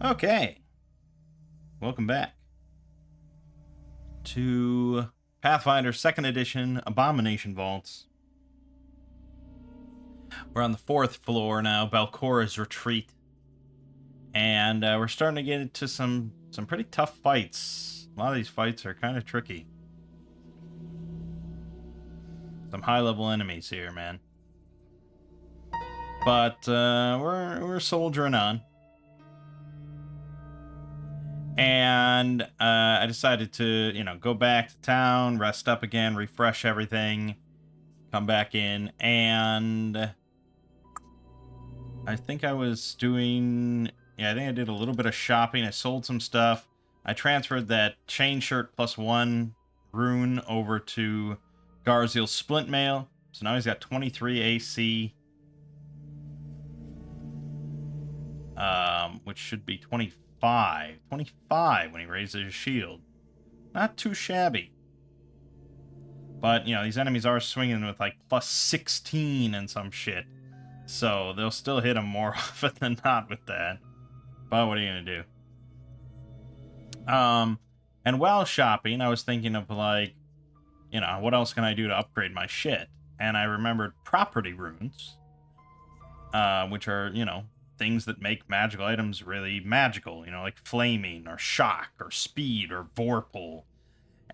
Okay, welcome back to Pathfinder 2nd Edition Abomination Vaults. We're on the 4th floor now, Balcora's Retreat. And we're starting to get into some pretty tough fights. A lot of these fights are kind of tricky. Some high-level enemies here, man. But we're soldiering on. And I decided to, go back to town, rest up again, refresh everything, come back in, and I think I was doing... Yeah, I think I did a little bit of shopping. I sold some stuff. I transferred that chain shirt +1 rune over to Garziel's splint mail. So now he's got 23 AC. Which should be 25. 25 when he raises his shield. Not too shabby. But, these enemies are swinging with like +16 and some shit. So they'll still hit him more often than not with that. But what are you gonna do? And while shopping, I was thinking of like, what else can I do to upgrade my shit? And I remembered property runes, which are, things that make magical items really magical, like flaming or shock or speed or vorpal.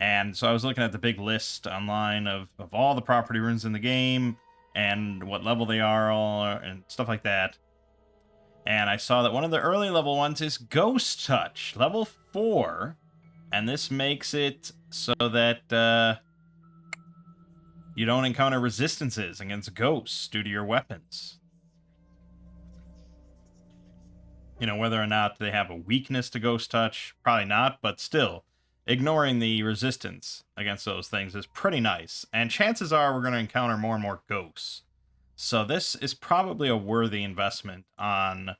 And so I was looking at the big list online of all the property runes in the game and what level they are all and stuff like that. And I saw that one of the early level ones is Ghost Touch, level 4. And this makes it so that you don't encounter resistances against ghosts due to your weapons. Whether or not they have a weakness to Ghost Touch, probably not, but still, ignoring the resistance against those things is pretty nice. And chances are we're going to encounter more and more ghosts. So this is probably a worthy investment on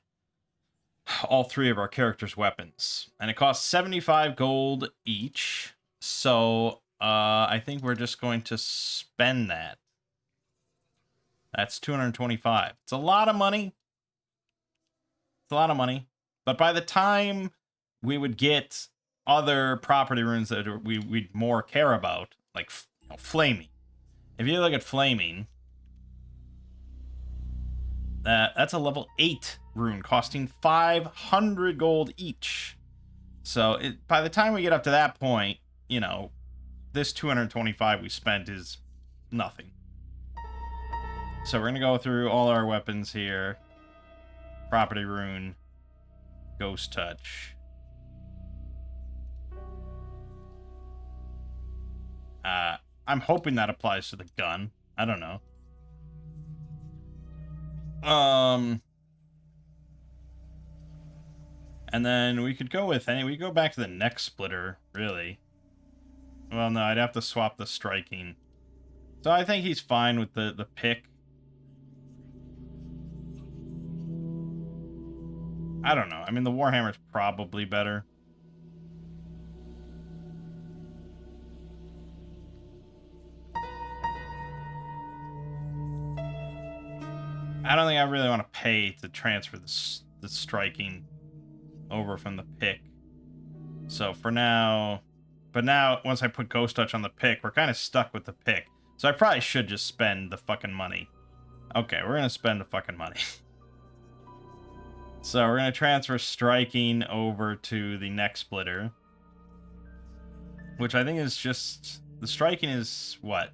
all 3 of our characters' weapons. And it costs 75 gold each. So I think we're just going to spend that. That's 225. It's a lot of money. It's a lot of money. But by the time we would get other property runes that we'd more care about, like Flaming. If you look at Flaming, that's a level 8 rune costing 500 gold each. So by the time we get up to that point, this 225 we spent is nothing. So we're going to go through all our weapons here. Property rune, Ghost Touch. I'm hoping that applies to the gun. I don't know. And then we could go with we go back to the neck splitter, really. Well, no, I'd have to swap the striking. So I think he's fine with the pick. I don't know. I mean, the Warhammer's probably better. I don't think I really want to pay to transfer the striking over from the pick. So for now... But now, once I put Ghost Touch on the pick, we're kind of stuck with the pick. So I probably should just spend the fucking money. Okay, we're going to spend the fucking money. So we're going to transfer striking over to the neck splitter. Which I think is just... The striking is what?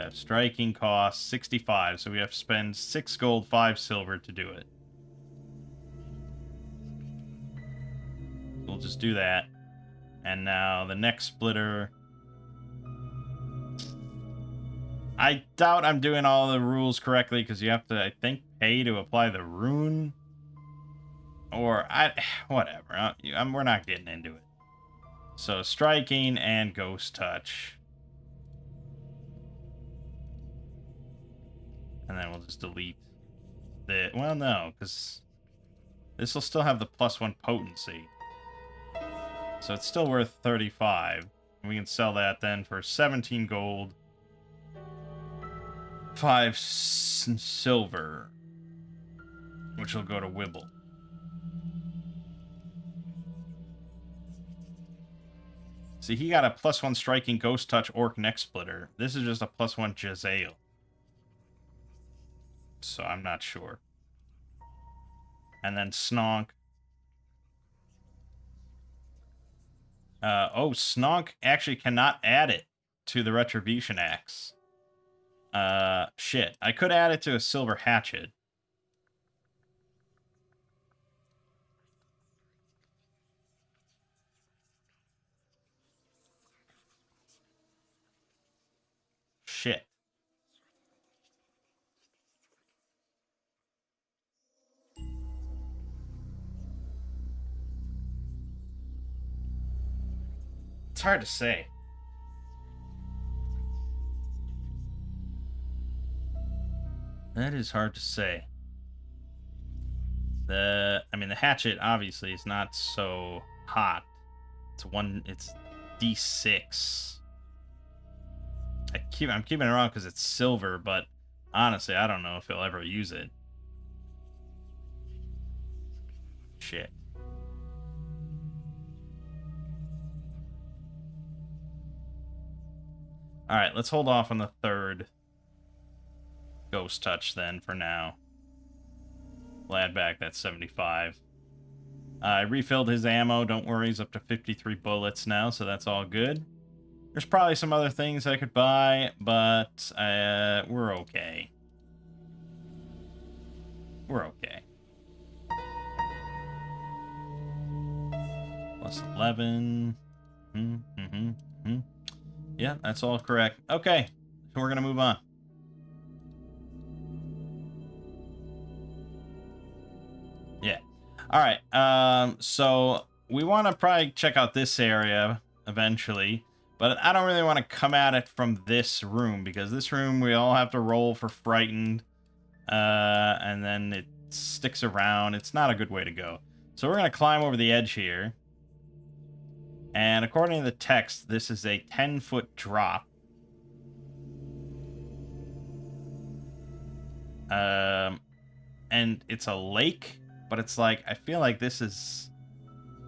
Striking costs 65, so we have to spend 6 gold, 5 silver to do it. We'll just do that. And now the neck splitter. I doubt I'm doing all the rules correctly because you have to, I think, pay to apply the rune. Or, whatever. We're not getting into it. So, striking and Ghost Touch. And then we'll just delete the... Well, no, because this will still have the +1 potency. So it's still worth 35. We can sell that then for 17 gold. silver, which will go to Wibble. See, he got a +1 striking Ghost Touch Orc Neck Splitter. This is just a +1 Jezzail. So I'm not sure. And then Snonk. Snonk actually cannot add it to the Retribution Axe. Shit. I could add it to a Silver Hatchet. Shit. It's hard to say. That is hard to say. The hatchet obviously is not so hot. It's D6. I'm keeping it around because it's silver, but honestly, I don't know if he'll ever use it. Shit. Alright, let's hold off on the third Ghost Touch then for now. We'll add back that 75. I refilled his ammo. Don't worry, he's up to 53 bullets now, so that's all good. There's probably some other things I could buy, but we're okay. We're okay. +11. Yeah, that's all correct. Okay, so we're gonna move on. Yeah. All right. So we want to probably check out this area eventually, but I don't really want to come at it from this room because this room we all have to roll for frightened, and then it sticks around. It's not a good way to go. So we're gonna climb over the edge here. And according to the text, this is a 10-foot drop. And it's a lake, but it's like, I feel like this is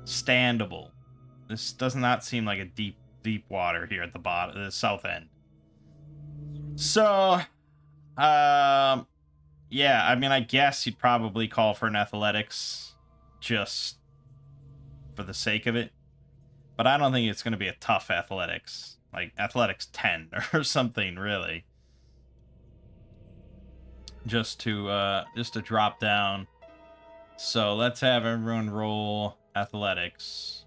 standable. This does not seem like a deep water here at the bottom, the south end. So, yeah, I mean, I guess you'd probably call for an athletics just for the sake of it. But I don't think it's going to be a tough athletics. Like, athletics 10 or something, really. Just to drop down. So, let's have everyone roll athletics.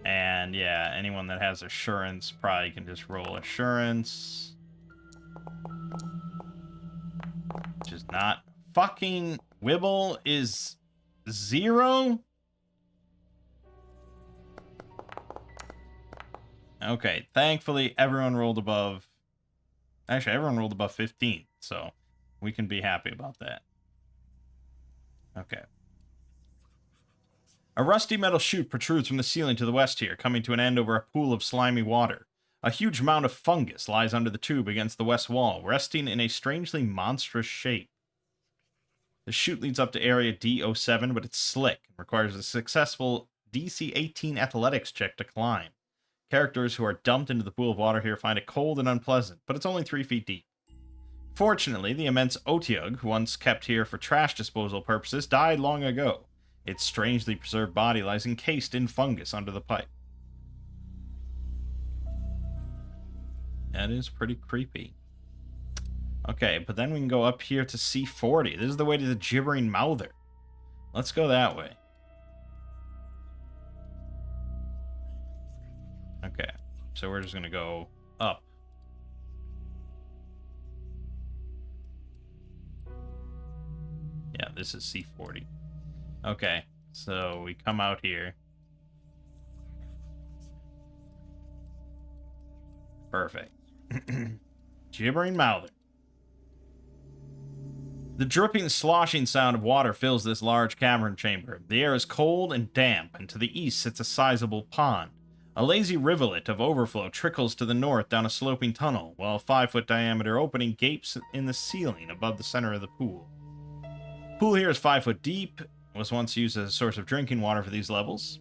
And, yeah, anyone that has assurance probably can just roll assurance. Which is not... Fucking Wibble is 0? Okay, thankfully everyone rolled above... Actually, everyone rolled above 15, so we can be happy about that. Okay. A rusty metal chute protrudes from the ceiling to the west here, coming to an end over a pool of slimy water. A huge mound of fungus lies under the tube against the west wall, resting in a strangely monstrous shape. The chute leads up to area D07, but it's slick and requires a successful DC 18 athletics check to climb. Characters who are dumped into the pool of water here find it cold and unpleasant, but it's only 3 feet deep. Fortunately, the immense Otyugh, once kept here for trash disposal purposes, died long ago. Its strangely preserved body lies encased in fungus under the pipe. That is pretty creepy. Okay, but then we can go up here to C40. This is the way to the Gibbering Mouther. Let's go that way. Okay, so we're just going to go up. Yeah, this is C40. Okay, so we come out here. Perfect. Gibbering Mouther. The dripping, sloshing sound of water fills this large cavern chamber. The air is cold and damp, and to the east sits a sizable pond. A lazy rivulet of overflow trickles to the north down a sloping tunnel, while a 5-foot diameter opening gapes in the ceiling above the center of the pool. The pool here is 5 foot deep, was once used as a source of drinking water for these levels.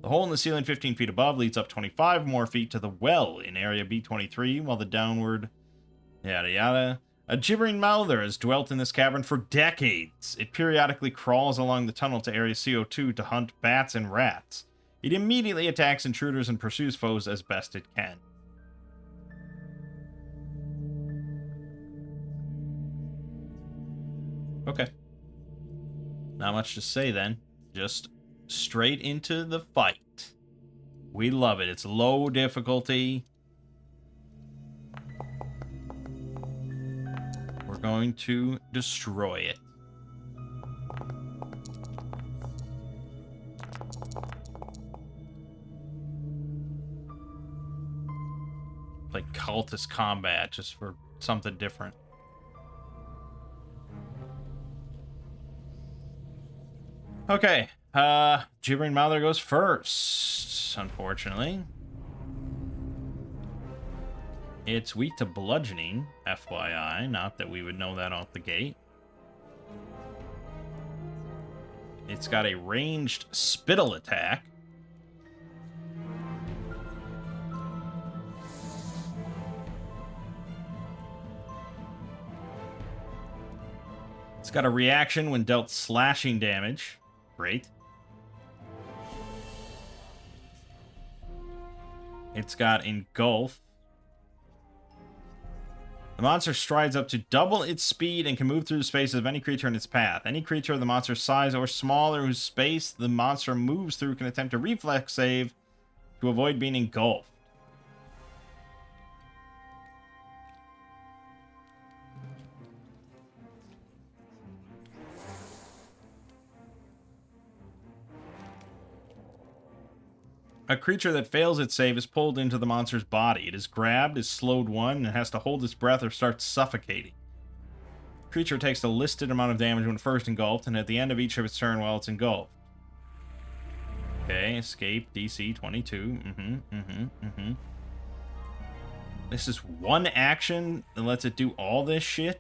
The hole in the ceiling 15 feet above leads up 25 more feet to the well in area B23, while the downward... yada yada. A gibbering mouther has dwelt in this cavern for decades. It periodically crawls along the tunnel to area CO2 to hunt bats and rats. It immediately attacks intruders and pursues foes as best it can. Okay. Not much to say then. Just straight into the fight. We love it. It's low difficulty. We're going to destroy it. Like cultist combat, just for something different. Okay, Gibbering Mouther goes first, unfortunately. It's weak to bludgeoning, FYI, not that we would know that off the gate. It's got a ranged spittle attack. It's got a reaction when dealt slashing damage. Great. It's got Engulf. The monster strides up to double its speed and can move through the space of any creature in its path. Any creature of the monster's size or smaller whose space the monster moves through can attempt a reflex save to avoid being engulfed. A creature that fails its save is pulled into the monster's body. It is grabbed, is slowed 1, and has to hold its breath or start suffocating. The creature takes the listed amount of damage when first engulfed, and at the end of each of its turn while it's engulfed. Okay, escape, DC 22. This is one action that lets it do all this shit?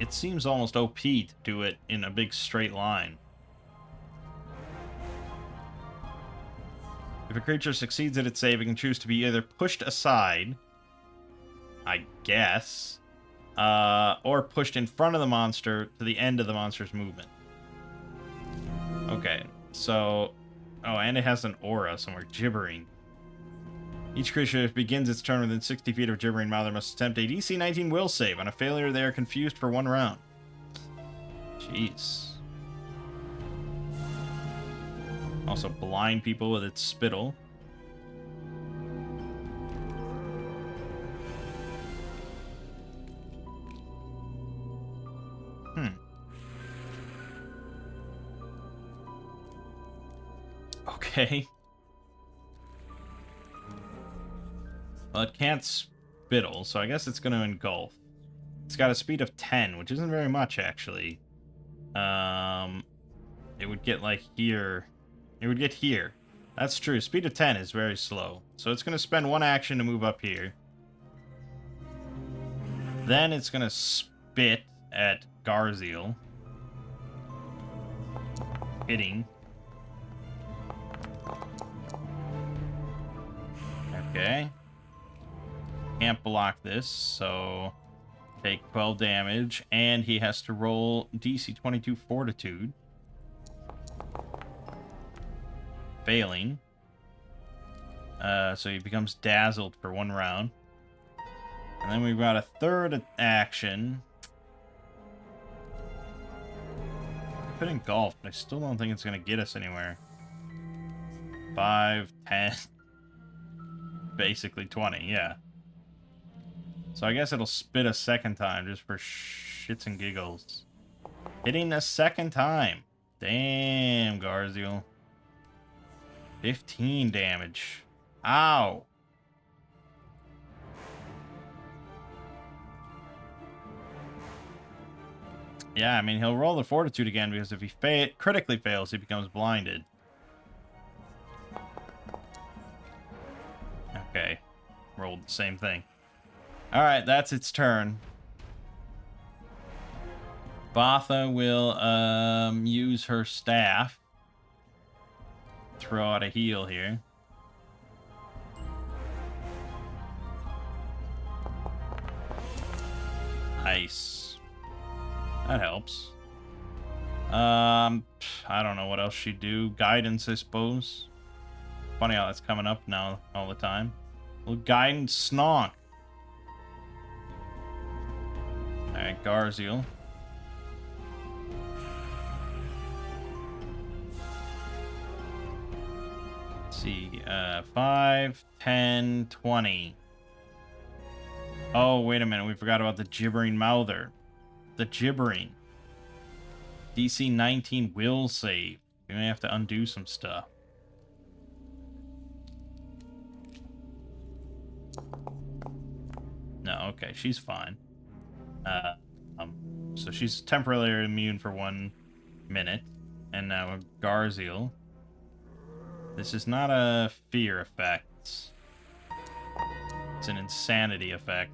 It seems almost OP to do it in a big straight line. If a creature succeeds at its save, it can choose to be either pushed aside, I guess, or pushed in front of the monster to the end of the monster's movement. Okay, so... oh, and it has an aura, so we're gibbering. Each creature that begins its turn within 60 feet of Gibbering Mouther must attempt a DC 19 will save. On a failure, they are confused for 1 round. Jeez. Also blind people with its spittle. Okay. Well, it can't spittle, so I guess it's going to engulf. It's got a speed of 10, which isn't very much, actually. It would get, like, here. It would get here. That's true. Speed of 10 is very slow. So it's going to spend 1 action to move up here. Then it's going to spit at Garziel. Hitting. Okay. Can't block this, so take 12 damage, and he has to roll DC 22 Fortitude. Failing. So he becomes dazzled for 1 round. And then we've got a third action. Could engulf, but I still don't think it's going to get us anywhere. 5, 10, basically 20, yeah. So I guess it'll spit a second time just for shits and giggles. Hitting a second time. Damn, Garziel. 15 damage. Ow. Yeah, I mean, he'll roll the fortitude again because if he critically fails, he becomes blinded. Okay. Rolled the same thing. All right, that's its turn. Botha will use her staff. Throw out a heal here. Nice. That helps. I don't know what else she'd do. Guidance, I suppose. Funny how that's coming up now all the time. Well, guidance, Snonk. Alright, Garziel. Let's see. 5, 10, 20. Oh, wait a minute. We forgot about the Gibbering Mouther. The Gibbering. DC 19 will save. We may have to undo some stuff. No, okay, she's fine. So she's temporarily immune for 1 minute. And now Garziel. This is not a fear effect. It's an insanity effect.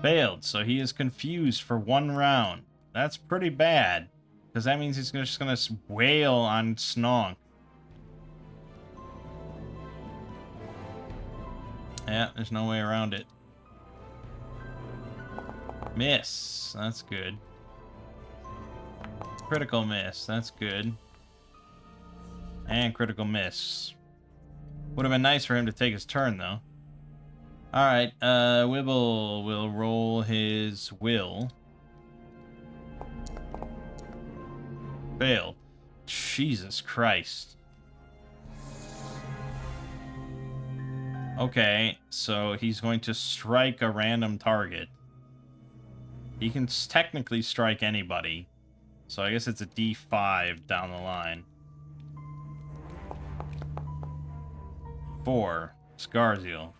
Failed, so he is confused for 1 round. That's pretty bad, because that means he's just gonna wail on Snonk. Yeah, there's no way around it. Miss. That's good. Critical miss. That's good. And critical miss. Would have been nice for him to take his turn, though. Alright, Wibble will roll his will. Failed. Jesus Christ. Okay, so he's going to strike a random target. He can technically strike anybody. So I guess it's a D5 down the line. 4. Scarziel.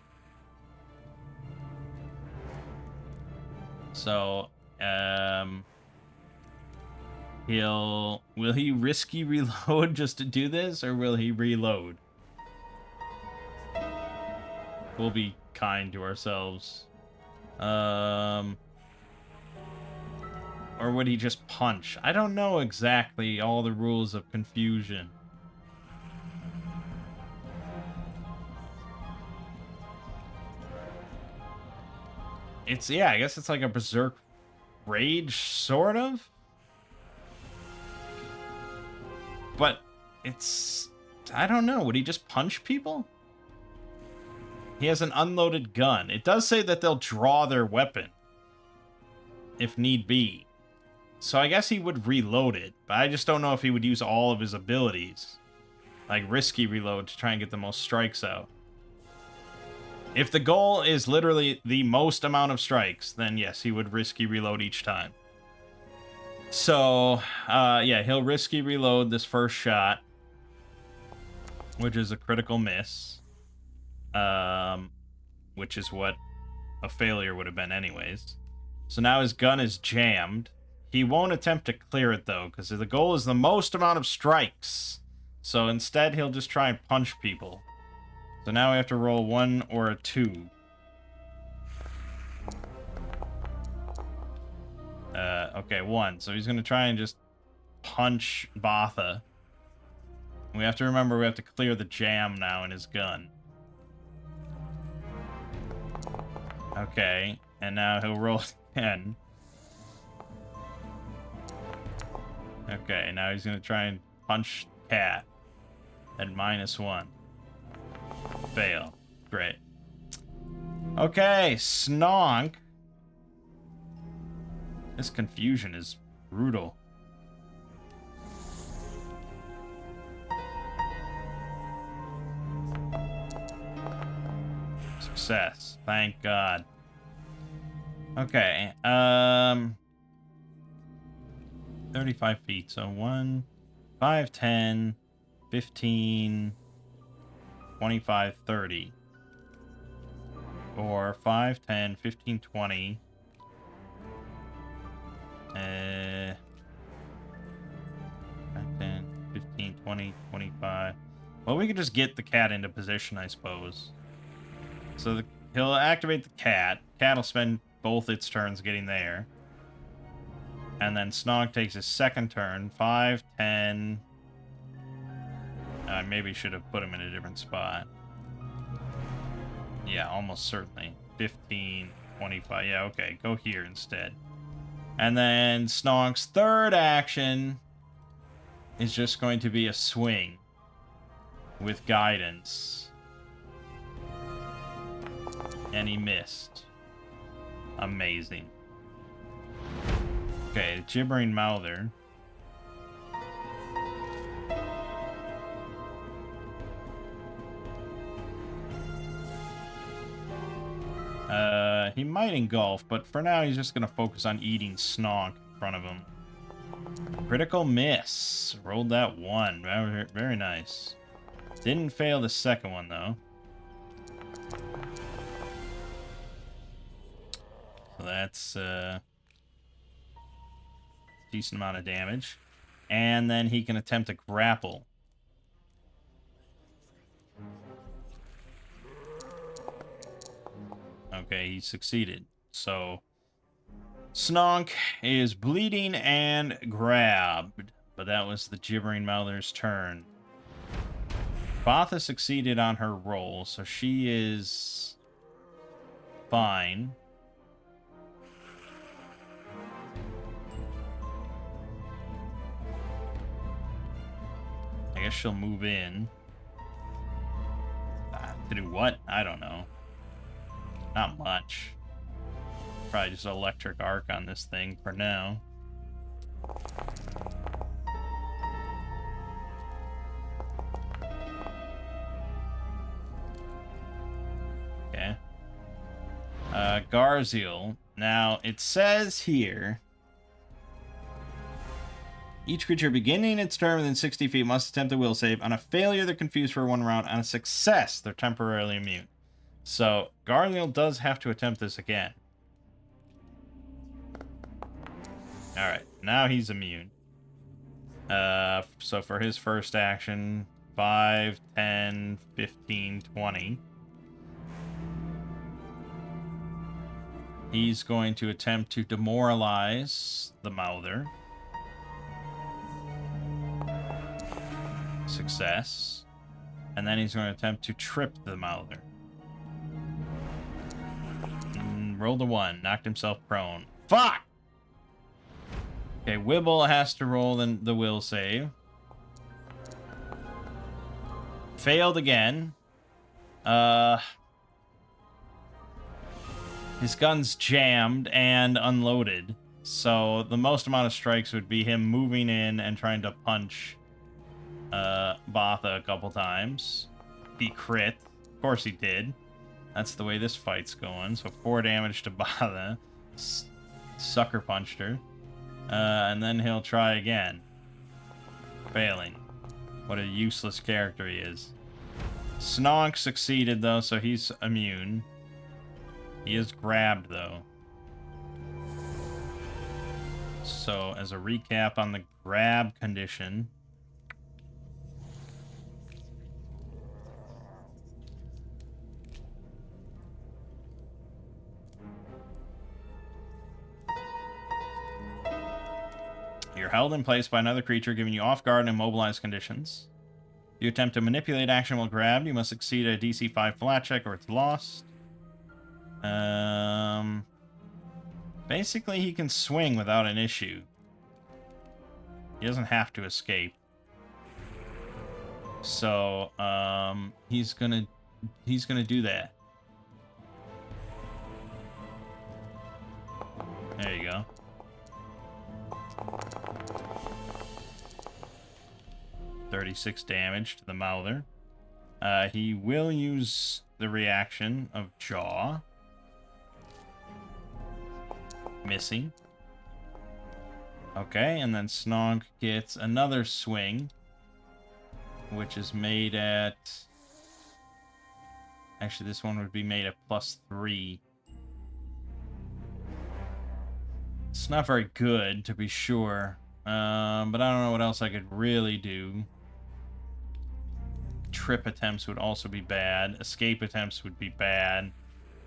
So, will he risky reload just to do this, or will he reload? We'll be kind to ourselves. Or would he just punch? I don't know exactly all the rules of confusion. Yeah, I guess it's like a berserk rage, sort of? But I don't know, would he just punch people? He has an unloaded gun. It does say that they'll draw their weapon, if need be. So I guess he would reload it, but I just don't know if he would use all of his abilities. Like risky reload to try and get the most strikes out. If the goal is literally the most amount of strikes, then yes, he would risky reload each time. So, yeah, he'll risky reload this first shot, which is a critical miss. Which is what a failure would have been anyways. So now his gun is jammed. He won't attempt to clear it, though, because the goal is the most amount of strikes. So instead, he'll just try and punch people. So now we have to roll 1 or a 2. Okay, 1. So he's going to try and just punch Botha. We have to remember we have to clear the jam now in his gun. Okay, and now he'll roll 10. Okay, now he's going to try and punch Cat at -1. Fail. Great. Okay, Snonk. This confusion is brutal. Success. Thank God. Okay, 35 feet. So 1, 5, 10, 15, 25, 30. Or 5, 10, 15, 20. 10, 15, 20, 25. Well, we could just get the cat into position, I suppose. So he'll activate the cat. Cat will spend both its turns getting there. And then Snog takes his second turn. 5, 10. I maybe should have put him in a different spot. Yeah, almost certainly. 15, 25. Yeah, okay. Go here instead. And then Snog's third action is just going to be a swing with guidance. And he missed. Amazing. Okay, Gibbering Mouther. He might engulf, but for now he's just going to focus on eating Snog in front of him. Critical miss. Rolled that 1. Very, very nice. Didn't fail the second one, though. So that's a decent amount of damage. And then he can attempt to grapple. Okay, he succeeded. So Snonk is bleeding and grabbed. But that was the Gibbering Mouther's turn. Botha succeeded on her roll, so she is fine. I guess she'll move in. To do what? I don't know. Not much. Probably just electric arc on this thing for now. Okay. Garziel. Now, it says here, each creature beginning its turn within 60 feet must attempt a will save. On a failure, they're confused for 1 round. On a success, they're temporarily immune. So, Garziel does have to attempt this again. Alright, now he's immune. So for his first action, 5, 10, 15, 20. He's going to attempt to demoralize the Mouther. Success. And then he's going to attempt to trip the Mouther. Rolled a 1. Knocked himself prone. Fuck! Okay, Wibble has to roll the will save. Failed again. His gun's jammed and unloaded. So the most amount of strikes would be him moving in and trying to punch Botha a couple times. He crit. Of course he did. That's the way this fight's going. So 4 damage to Botha. Sucker punched her. And then he'll try again. Failing. What a useless character he is. Snonk succeeded, though, so he's immune. He is grabbed, though. So, as a recap on the grab condition... You're held in place by another creature, giving you off guard and immobilized conditions. If you attempt to manipulate action while grabbed, you must succeed a DC 5 flat check or it's lost. Basically, he can swing without an issue. He doesn't have to escape. So, he's gonna do that. There you go. $36 damage to the Mouther. He will use the reaction of Jaw. Missing. Okay, and then Snog gets another swing, which is made at... Actually, this one would be made at +3. It's not very good, to be sure. But I don't know what else I could really do. Trip attempts would also be bad. Escape attempts would be bad.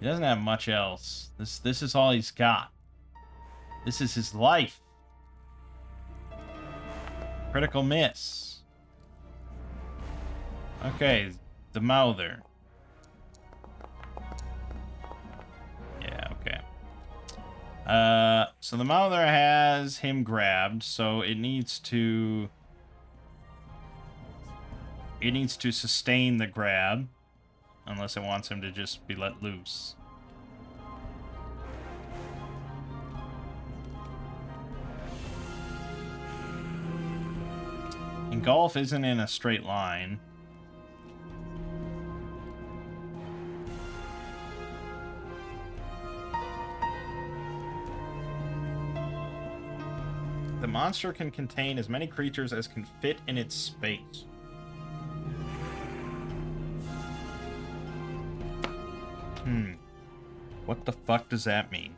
He doesn't have much else. This is all he's got. This is his life. Critical miss. Okay, the Mouther. Yeah, okay. So the Mouther has him grabbed, so it needs to sustain the grab, unless it wants him to just be let loose. Engulf isn't in a straight line. The monster can contain as many creatures as can fit in its space. What the fuck does that mean?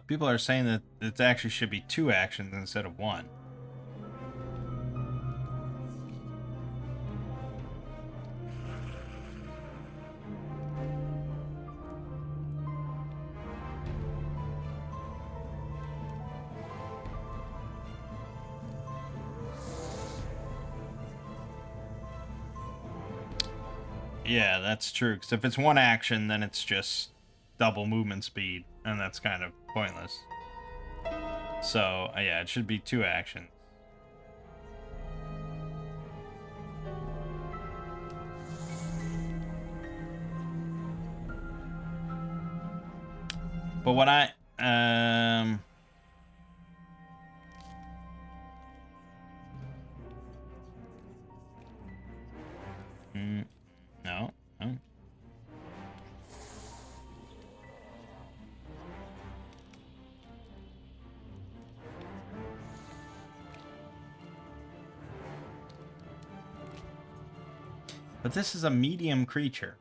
People are saying that it actually should be 2 actions instead of 1. Yeah, that's true. Because if it's 1 action, then it's just double movement speed, and that's kind of pointless. So, yeah, it should be 2 actions. But what I... No. No. But this is a medium creature.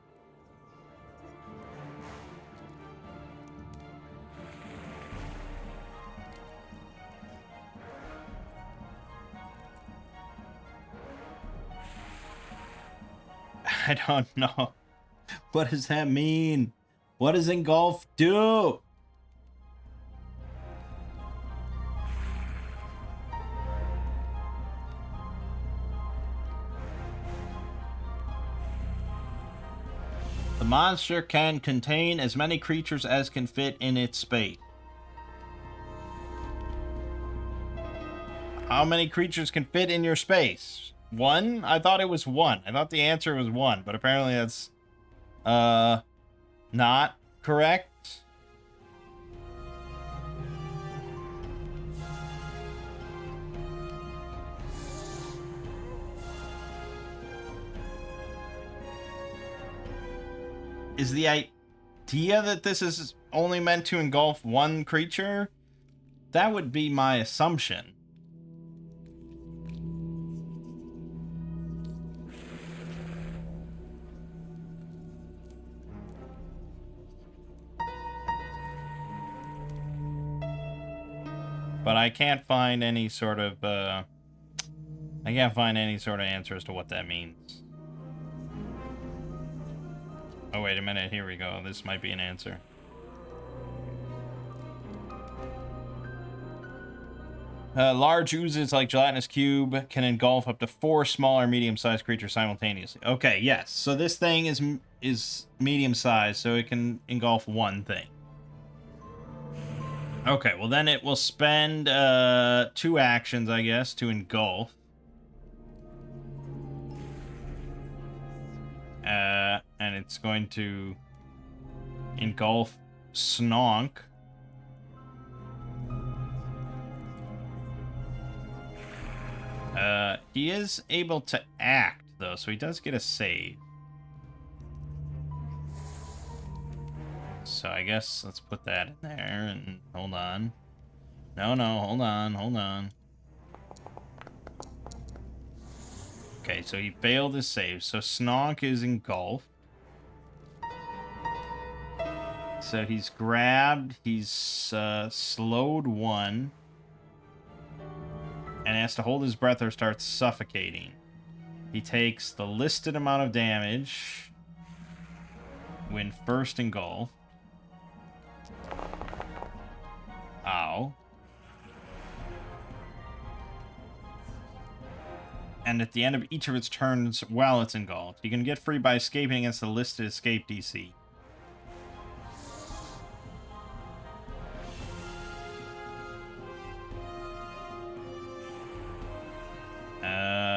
I don't know. What does that mean? What does engulf do? The monster can contain as many creatures as can fit in its space. How many creatures can fit in your space? 1? I thought it was 1. I thought the answer was 1, but apparently that's not correct. Is the idea that this is only meant to engulf 1 creature? That would be my assumption. But I can't find any sort of answer as to what that means. Oh, wait a minute. Here we go. This might be an answer. Large oozes like gelatinous cube can engulf up to 4 small or medium-sized creatures simultaneously. Okay, yes. So this thing is medium-sized, so it can engulf 1 thing. Okay, well then it will spend 2 actions, I guess, to engulf. And it's going to engulf Snonk. He is able to act, though, so he does get a save. So I guess let's put that in there and hold on. No, hold on. Okay, so he failed his save. So Snog is engulfed. So he's grabbed, he's slowed 1. And has to hold his breath or start suffocating. He takes the listed amount of damage when first engulfed. Ow. And at the end of each of its turns while it's engulfed, you can get free by escaping against the listed escape DC.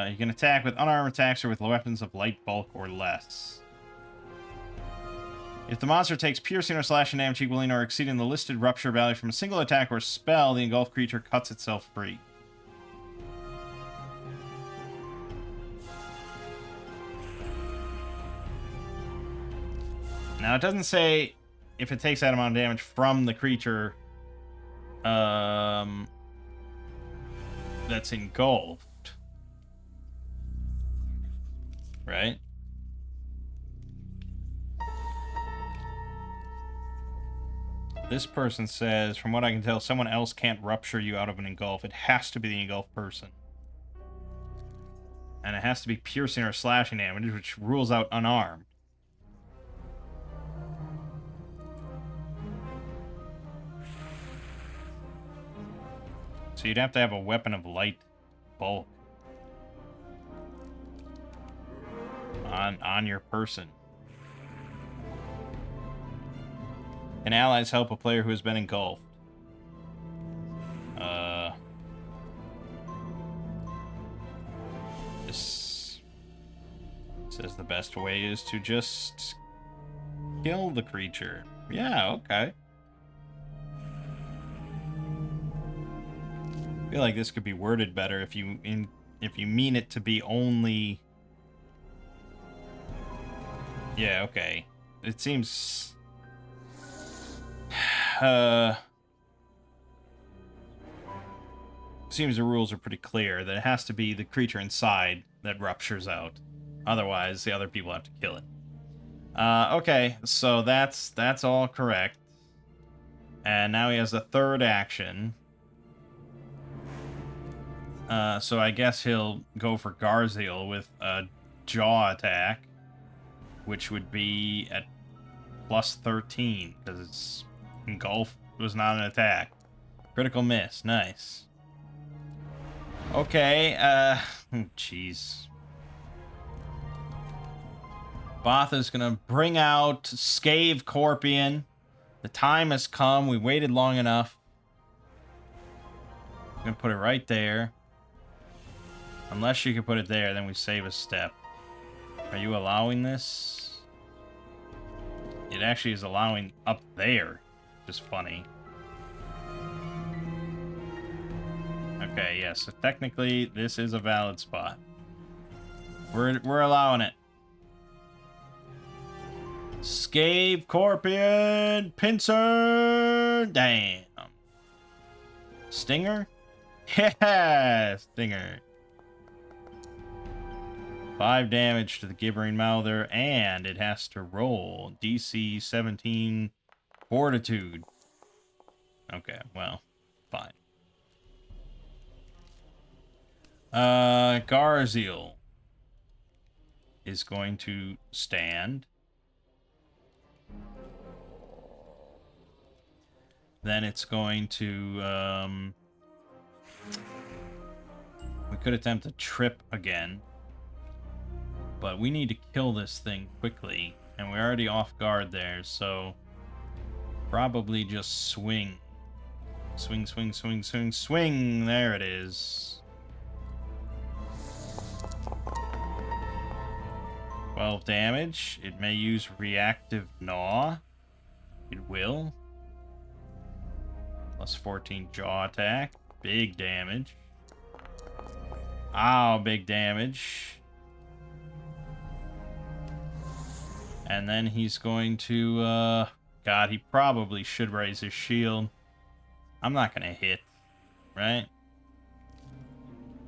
You can attack with unarmed attacks or with weapons of light bulk or less. If the monster takes piercing or slashing damage equaling or exceeding the listed rupture value from a single attack or spell, the engulfed creature cuts itself free. Now, it doesn't say if it takes that amount of damage from the creature that's engulfed. Right? This person says, from what I can tell, someone else can't rupture you out of an engulf. It has to be the engulfed person. And it has to be piercing or slashing damage, which rules out unarmed. So you'd have to have a weapon of light bulk on your person. Can allies help a player who has been engulfed? This says the best way is to just kill the creature. Yeah, okay. I feel like this could be worded better if you mean it to be only. Yeah, okay. It seems seems the rules are pretty clear that it has to be the creature inside that ruptures out. Otherwise, the other people have to kill it. Okay, so that's all correct. And now he has a third action. So I guess he'll go for Garziel with a jaw attack, which would be at plus 13, because it's engulf was not an attack. Critical miss, nice. Okay, jeez. Botha's gonna bring out Scave Corpion. The time has come, we waited long enough. I'm gonna put it right there. Unless you can put it there, then we save a step. Are you allowing this? It actually is allowing up there. Just funny. Okay, yeah, so technically this is a valid spot. We're allowing it. Scave Corpion Pincer. Damn. Stinger? Yeah, Stinger. 5 damage to the Gibbering Mouther, and it has to roll DC 17 Fortitude. Okay, well, fine. Garziel is going to stand. Then it's going to, we could attempt to trip again. But we need to kill this thing quickly. And we're already off guard there, so probably just swing. Swing, swing, swing, swing, swing. There it is. 12 damage. It may use reactive gnaw. It will. Plus 14 jaw attack. Big damage. Ow, big damage. And then he's going to, God, he probably should raise his shield. I'm not going to hit, right?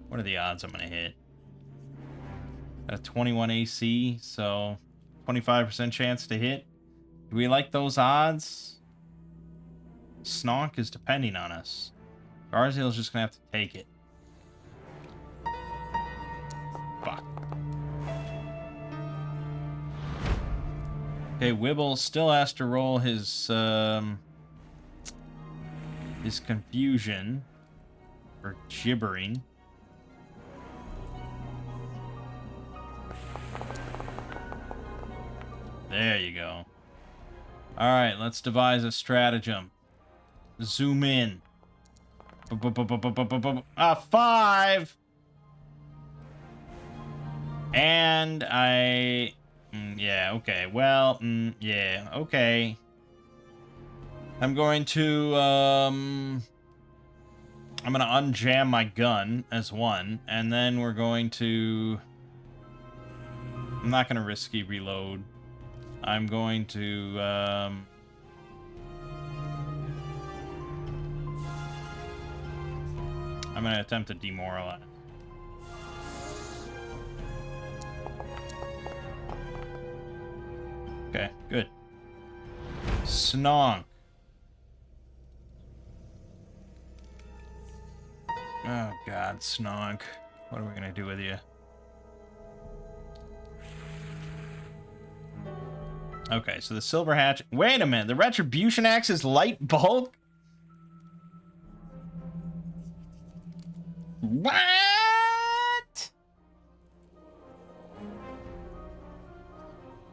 What are the odds I'm going to hit? Got a 21 AC, so 25% chance to hit. Do we like those odds? Snonk is depending on us. Garziel's just going to have to take it. Fuck. Okay, Wibble still has to roll his confusion or gibbering. There you go. All right, let's devise a stratagem. Zoom in. 5. And I... yeah, okay. Well, yeah, okay. I'm going to, I'm going to unjam my gun as one, and then we're going to... I'm not going to risky reload. I'm going to, I'm going to attempt to demoralize. Okay, good. Snonk. Oh, God, Snonk. What are we going to do with you? Okay, so the silver hatch... Wait a minute, the retribution axe is light bulk? What?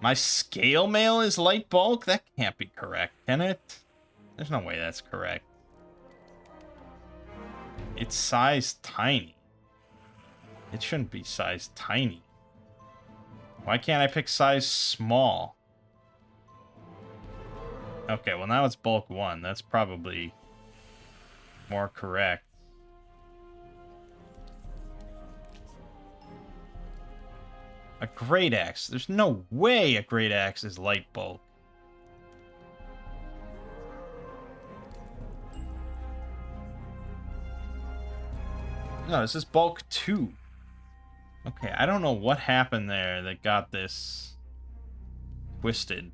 My scale mail is light bulk? That can't be correct, can it? There's no way that's correct. It's size tiny. It shouldn't be size tiny. Why can't I pick size small? Okay, well now it's bulk 1. That's probably more correct. A great axe. There's no way a great axe is light bulk. No, this is bulk 2. Okay, I don't know what happened there that got this twisted.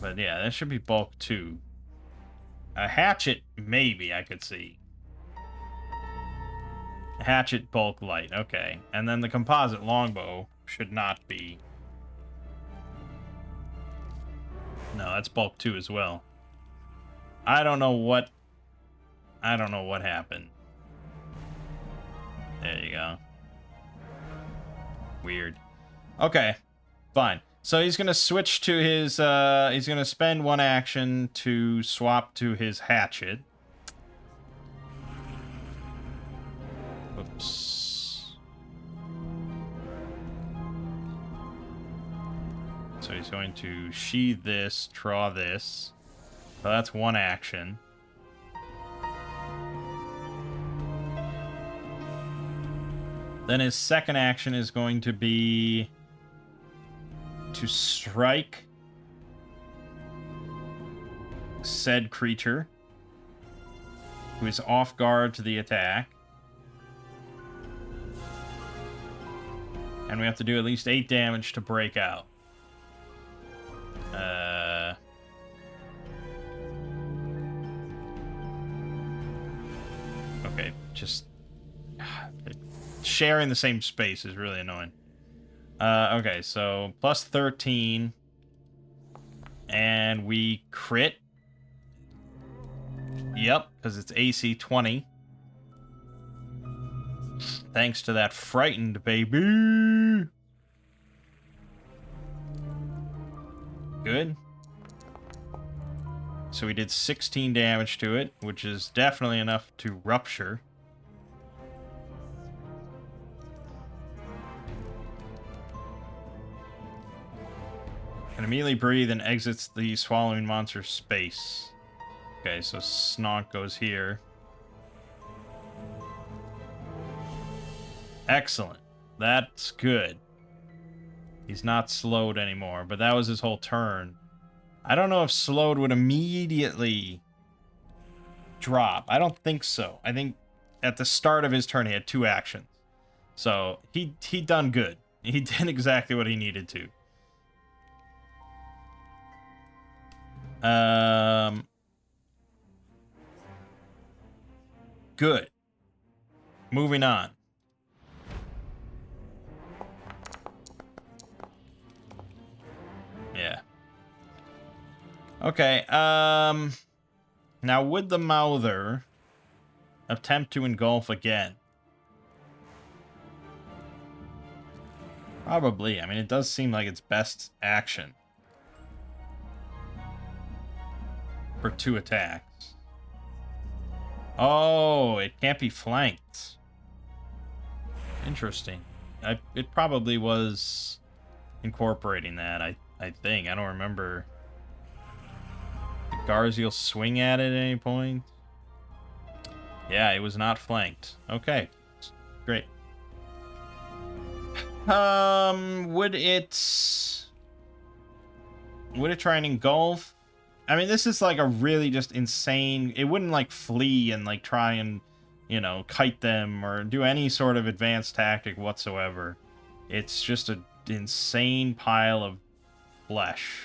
But yeah, that should be bulk 2. A hatchet, maybe I could see. Hatchet, bulk, light. Okay. And then the composite longbow should not be. No, that's bulk 2 as well. I don't know what happened. There you go. Weird. Okay. Fine. So he's going to switch to his, he's going to spend one action to swap to his hatchet. Oops. So he's going to sheathe this, draw this. So that's one action. Then his second action is going to be to strike said creature who is off guard to the attack. And we have to do at least 8 damage to break out. Okay, just... sharing the same space is really annoying. Okay, so plus 13. And we crit. Yep, because it's AC 20. Thanks to that frightened baby. Good. So we did 16 damage to it, which is definitely enough to rupture. And immediately breathe and exits the swallowing monster's space. Okay, so Snonk goes here. Excellent. That's good. He's not slowed anymore, but that was his whole turn. I don't know if slowed would immediately drop. I don't think so. I think at the start of his turn he had 2 actions. So he done good. He did exactly what he needed to. Good. Moving on. Yeah. Okay, now would the Mouther attempt to engulf again? Probably. I mean, it does seem like its best action. For 2 attacks. Oh, it can't be flanked. Interesting. It probably was incorporating that, I think. I don't remember. Did Garziel swing at it at any point? Yeah, it was not flanked. Okay. Great. Would it try and engulf? I mean, this is like a really just insane... It wouldn't like flee and like try and, you know, kite them or do any sort of advanced tactic whatsoever. It's just an insane pile of flesh.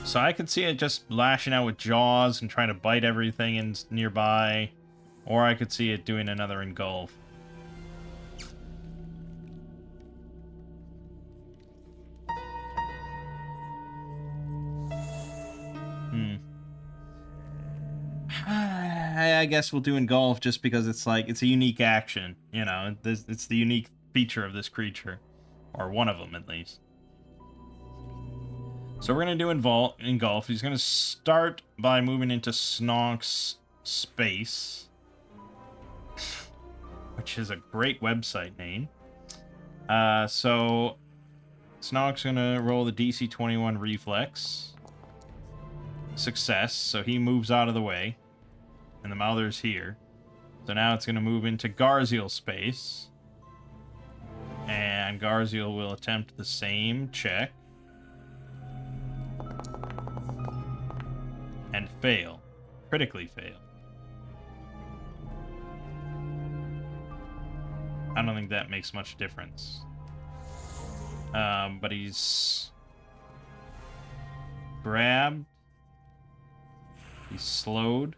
So I could see it just lashing out with jaws and trying to bite everything in nearby. Or I could see it doing another engulf. I guess we'll do engulf just because it's like, it's a unique action. You know, it's the unique feature of this creature. Or one of them, at least. So we're going to do engulf. He's going to start by moving into Snonk's space. Which is a great website name. So Snonk's going to roll the DC 21 reflex. Success. So he moves out of the way. And the Mouther's here. So now it's going to move into Garziel's space. And Garziel will attempt the same check. And fail. Critically fail. I don't think that makes much difference. But he's grabbed. He's slowed.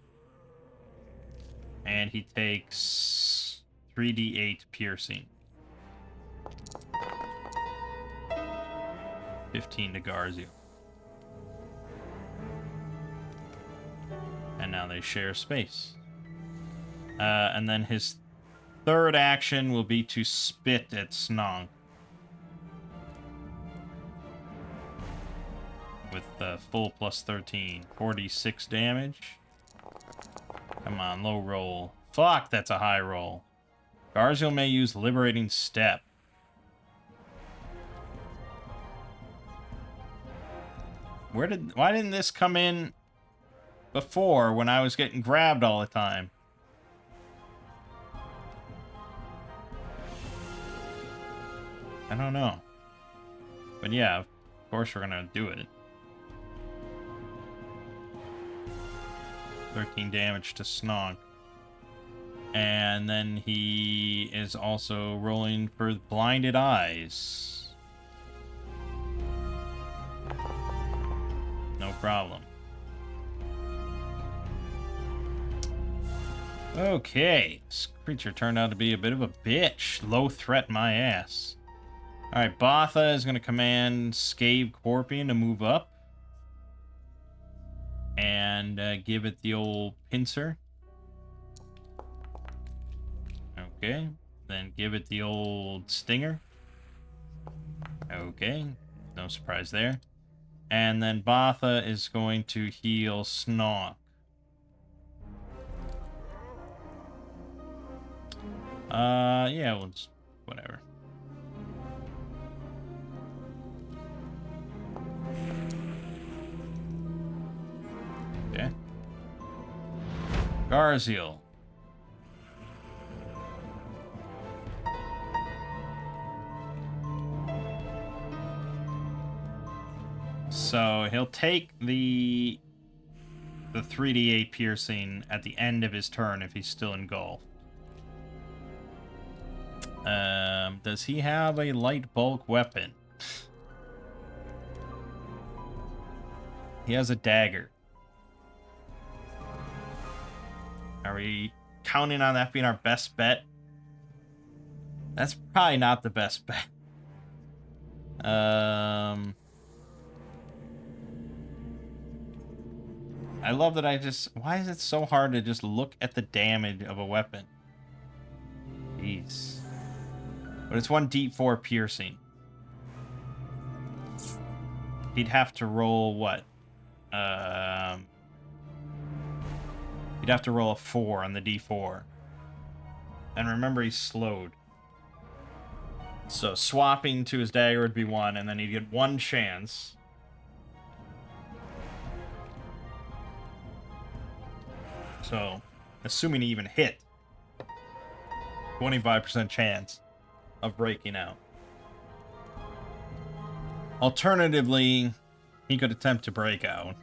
And he takes 3d8 piercing. 15 to Garziel. And now they share space. And then his third action will be to spit at Snonk. With full plus 13. 46 damage. Come on, low roll. Fuck, that's a high roll. Garziel may use Liberating Step. Why didn't this come in before when I was getting grabbed all the time? I don't know. But yeah, of course we're gonna do it. 13 damage to Snonk. And then he is also rolling for Blinded Eyes. No problem. Okay. This creature turned out to be a bit of a bitch. Low threat my ass. Alright, Botha is going to command Scave Corpion to move up. And give it the old pincer. Okay. Then give it the old stinger. Okay. No surprise there. And then Botha is going to heal Snonk. Yeah, we'll just... whatever. Okay. Garziel. So he'll take the 3d8 piercing at the end of his turn if he's still engulfed. Does he have a light bulk weapon? He has a dagger. Are we counting on that being our best bet? That's probably not the best bet. I love that why is it so hard to just look at the damage of a weapon? Jeez. But it's 1d4 piercing. He'd have to roll what? He'd have to roll a 4 on the d4. And remember, he's slowed. So swapping to his dagger would be 1, and then he'd get 1 chance. So, assuming he even hit, 25% chance of breaking out. Alternatively, he could attempt to break out.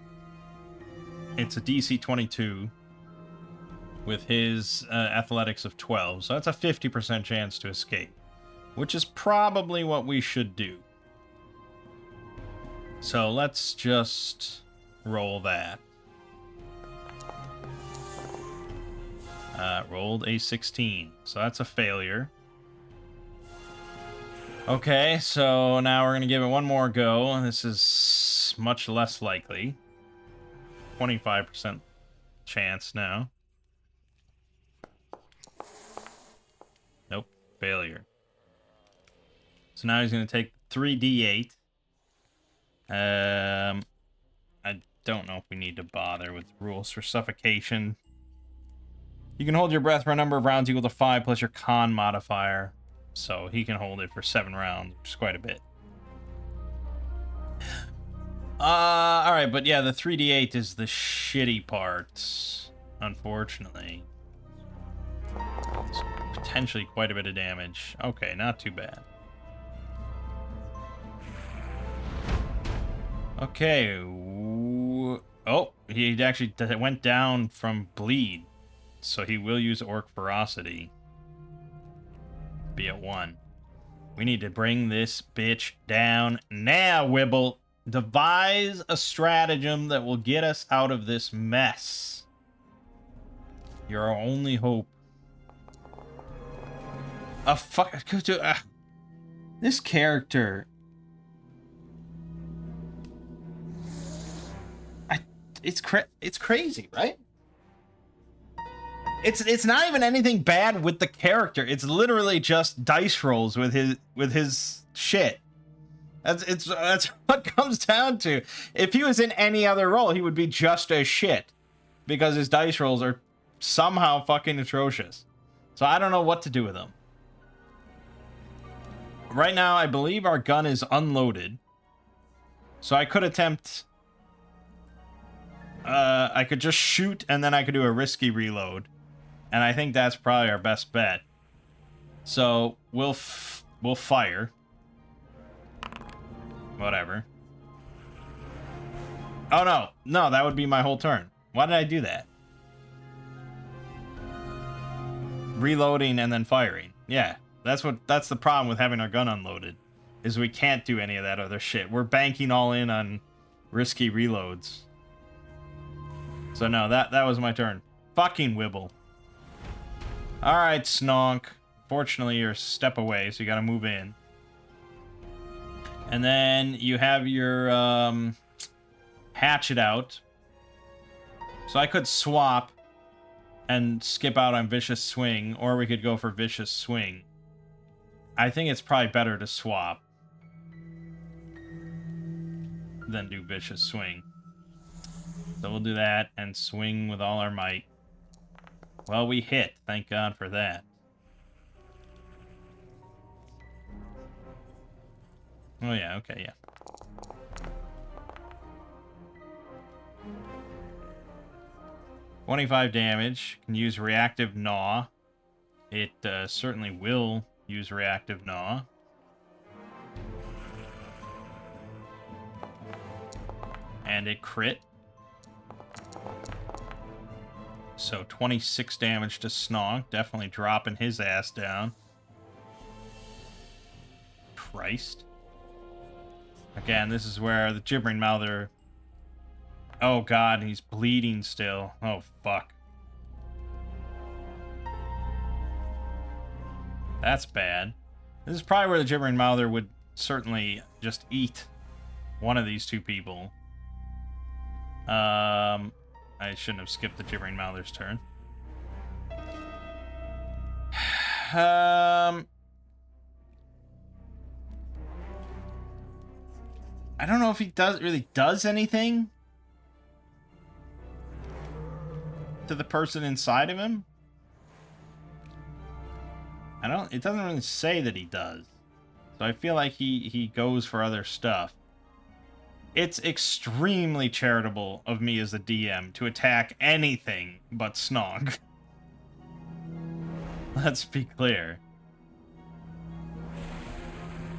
It's a DC 22 with his athletics of 12, so that's a 50% chance to escape, which is probably what we should do. So let's just roll that. Rolled a 16, so that's a failure. Okay, so now we're going to give it one more go. This is much less likely. 25% chance now. Nope, failure. So now he's going to take 3d8. I don't know if we need to bother with rules for suffocation. You can hold your breath for a number of rounds equal to 5 plus your con modifier. So he can hold it for 7 rounds, which is quite a bit. Alright, but yeah, the 3d8 is the shitty part, unfortunately. It's potentially quite a bit of damage. Okay, not too bad. Okay. Oh, he actually went down from bleed. So he will use Orc Ferocity. Be at 1. We need to bring this bitch down now, Wibble. Devise a stratagem that will get us out of this mess. You're our only hope. This character. It's crazy, right? It's not even anything bad with the character. It's literally just dice rolls with his shit. That's what it comes down to. If he was in any other role, he would be just as shit because his dice rolls are somehow fucking atrocious. So I don't know what to do with him. Right now, I believe our gun is unloaded. So I could attempt. I could just shoot and then I could do a risky reload. And I think that's probably our best bet. So we'll fire. Whatever. Oh no, no, that would be my whole turn. Why did I do that? Reloading and then firing. Yeah, that's the problem with having our gun unloaded, is we can't do any of that other shit. We're banking all in on risky reloads. So no, that was my turn. Fucking Wibble. Alright, Snonk. Fortunately, you're a step away, so you gotta move in. And then you have your hatchet out. So I could swap and skip out on Vicious Swing, or we could go for Vicious Swing. I think it's probably better to swap than do Vicious Swing. So we'll do that and swing with all our might. Well, we hit. Thank God for that. Oh, yeah. Okay, yeah. $25 damage. Can use Reactive Gnaw. It certainly will use Reactive Gnaw. And it crit. So 26 damage to Snog. Definitely dropping his ass down. Christ. Again, this is where the Gibbering Mouther... Oh god, he's bleeding still. Oh fuck. That's bad. This is probably where the Gibbering Mouther would certainly just eat one of these two people. I shouldn't have skipped the Gibbering Mouther's turn. I don't know if he really does anything to the person inside of him. It doesn't really say that he does. So I feel like he goes for other stuff. It's extremely charitable of me as a DM to attack anything but Snog. Let's be clear.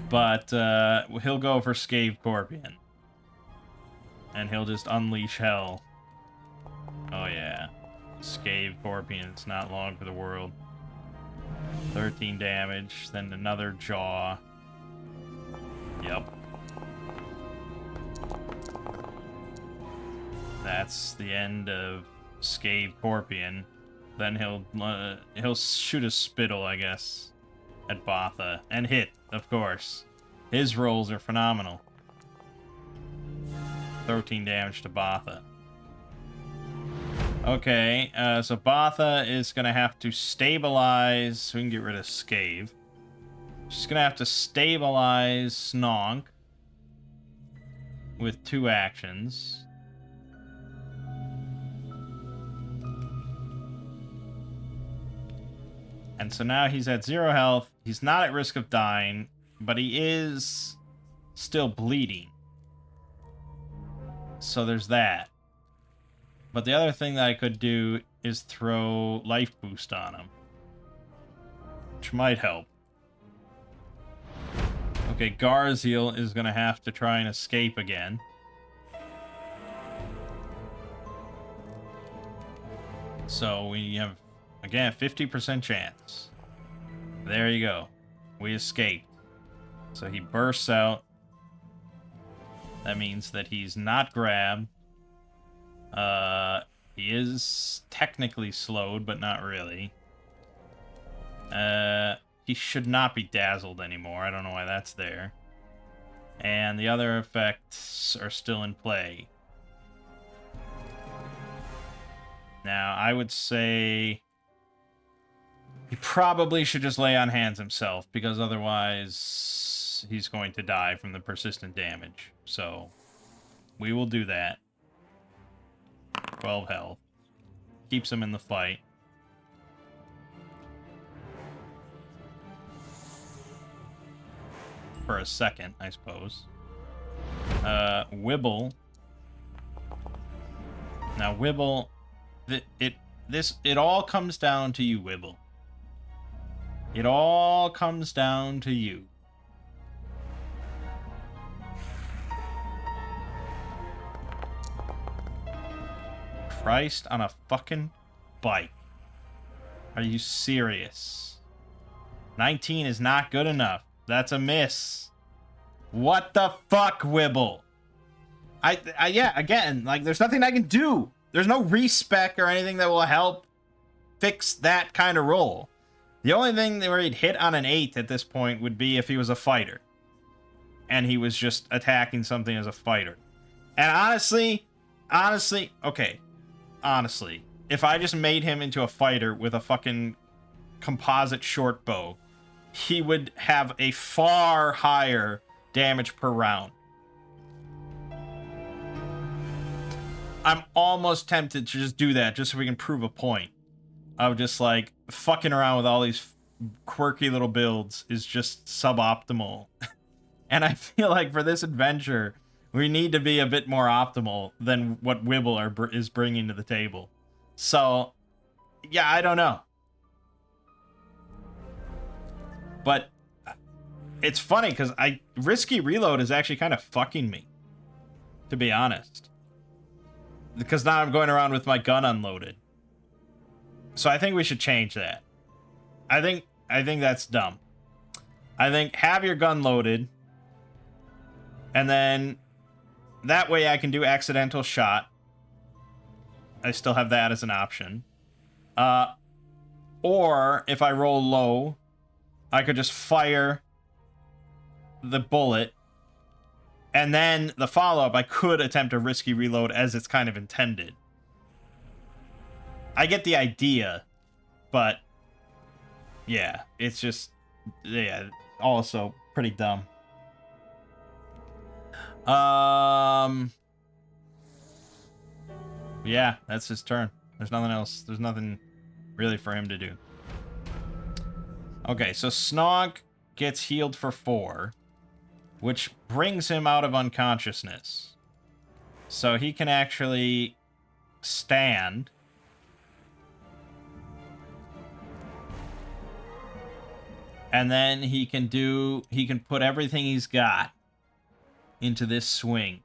But he'll go for Scathe Scorpion. And he'll just unleash hell. Oh yeah. Scathe Scorpion, it's not long for the world. 13 damage, then another jaw. Yep. That's the end of Scathe Scorpion. Then he'll shoot a spittle, I guess, at Botha. And hit, of course. His rolls are phenomenal. 13 damage to Botha. Okay, so Botha is going to have to stabilize, so we can get rid of Scathe. She's going to have to stabilize Snog with 2 actions. And so now he's at 0 health. He's not at risk of dying, but he is still bleeding. So there's that. But the other thing that I could do is throw life boost on him, which might help. Okay, Garziel is going to have to try and escape again. So we have, again, 50% chance. There you go. We escaped. So he bursts out. That means that he's not grabbed. He is technically slowed, but not really. He should not be dazzled anymore. I don't know why that's there. And the other effects are still in play. Now, I would say he probably should just lay on hands himself, because otherwise he's going to die from the persistent damage. So we will do that. 12 health. Keeps him in the fight. For a second, I suppose. Wibble. Now, Wibble, it all comes down to you, Wibble. It all comes down to you. Christ on a fucking bike. Are you serious? 19 is not good enough. That's a miss. What the fuck, Wibble? Yeah, again, like, there's nothing I can do. There's no respec or anything that will help fix that kind of roll. The only thing where he'd hit on an 8 at this point would be if he was a fighter. And he was just attacking something as a fighter. And honestly, okay. Honestly, if I just made him into a fighter with a fucking composite short bow, he would have a far higher damage per round. I'm almost tempted to just do that just so we can prove a point of just like fucking around with all these quirky little builds is just suboptimal. And I feel like for this adventure, we need to be a bit more optimal than what Wibble is bringing to the table. So, yeah, I don't know. But it's funny because Risky Reload is actually kind of fucking me, to be honest. Because now I'm going around with my gun unloaded. So I think we should change that. I think that's dumb. I think have your gun loaded, and then that way I can do accidental shot. I still have that as an option. Or if I roll low, I could just fire the bullet, and then the follow-up, I could attempt a risky reload as it's kind of intended. I get the idea, but yeah, it's just, yeah, also pretty dumb. Yeah, that's his turn. There's nothing else. There's nothing really for him to do. Okay, so Snog gets healed for 4, which brings him out of unconsciousness. So he can actually stand. And then he can put everything he's got into this swing.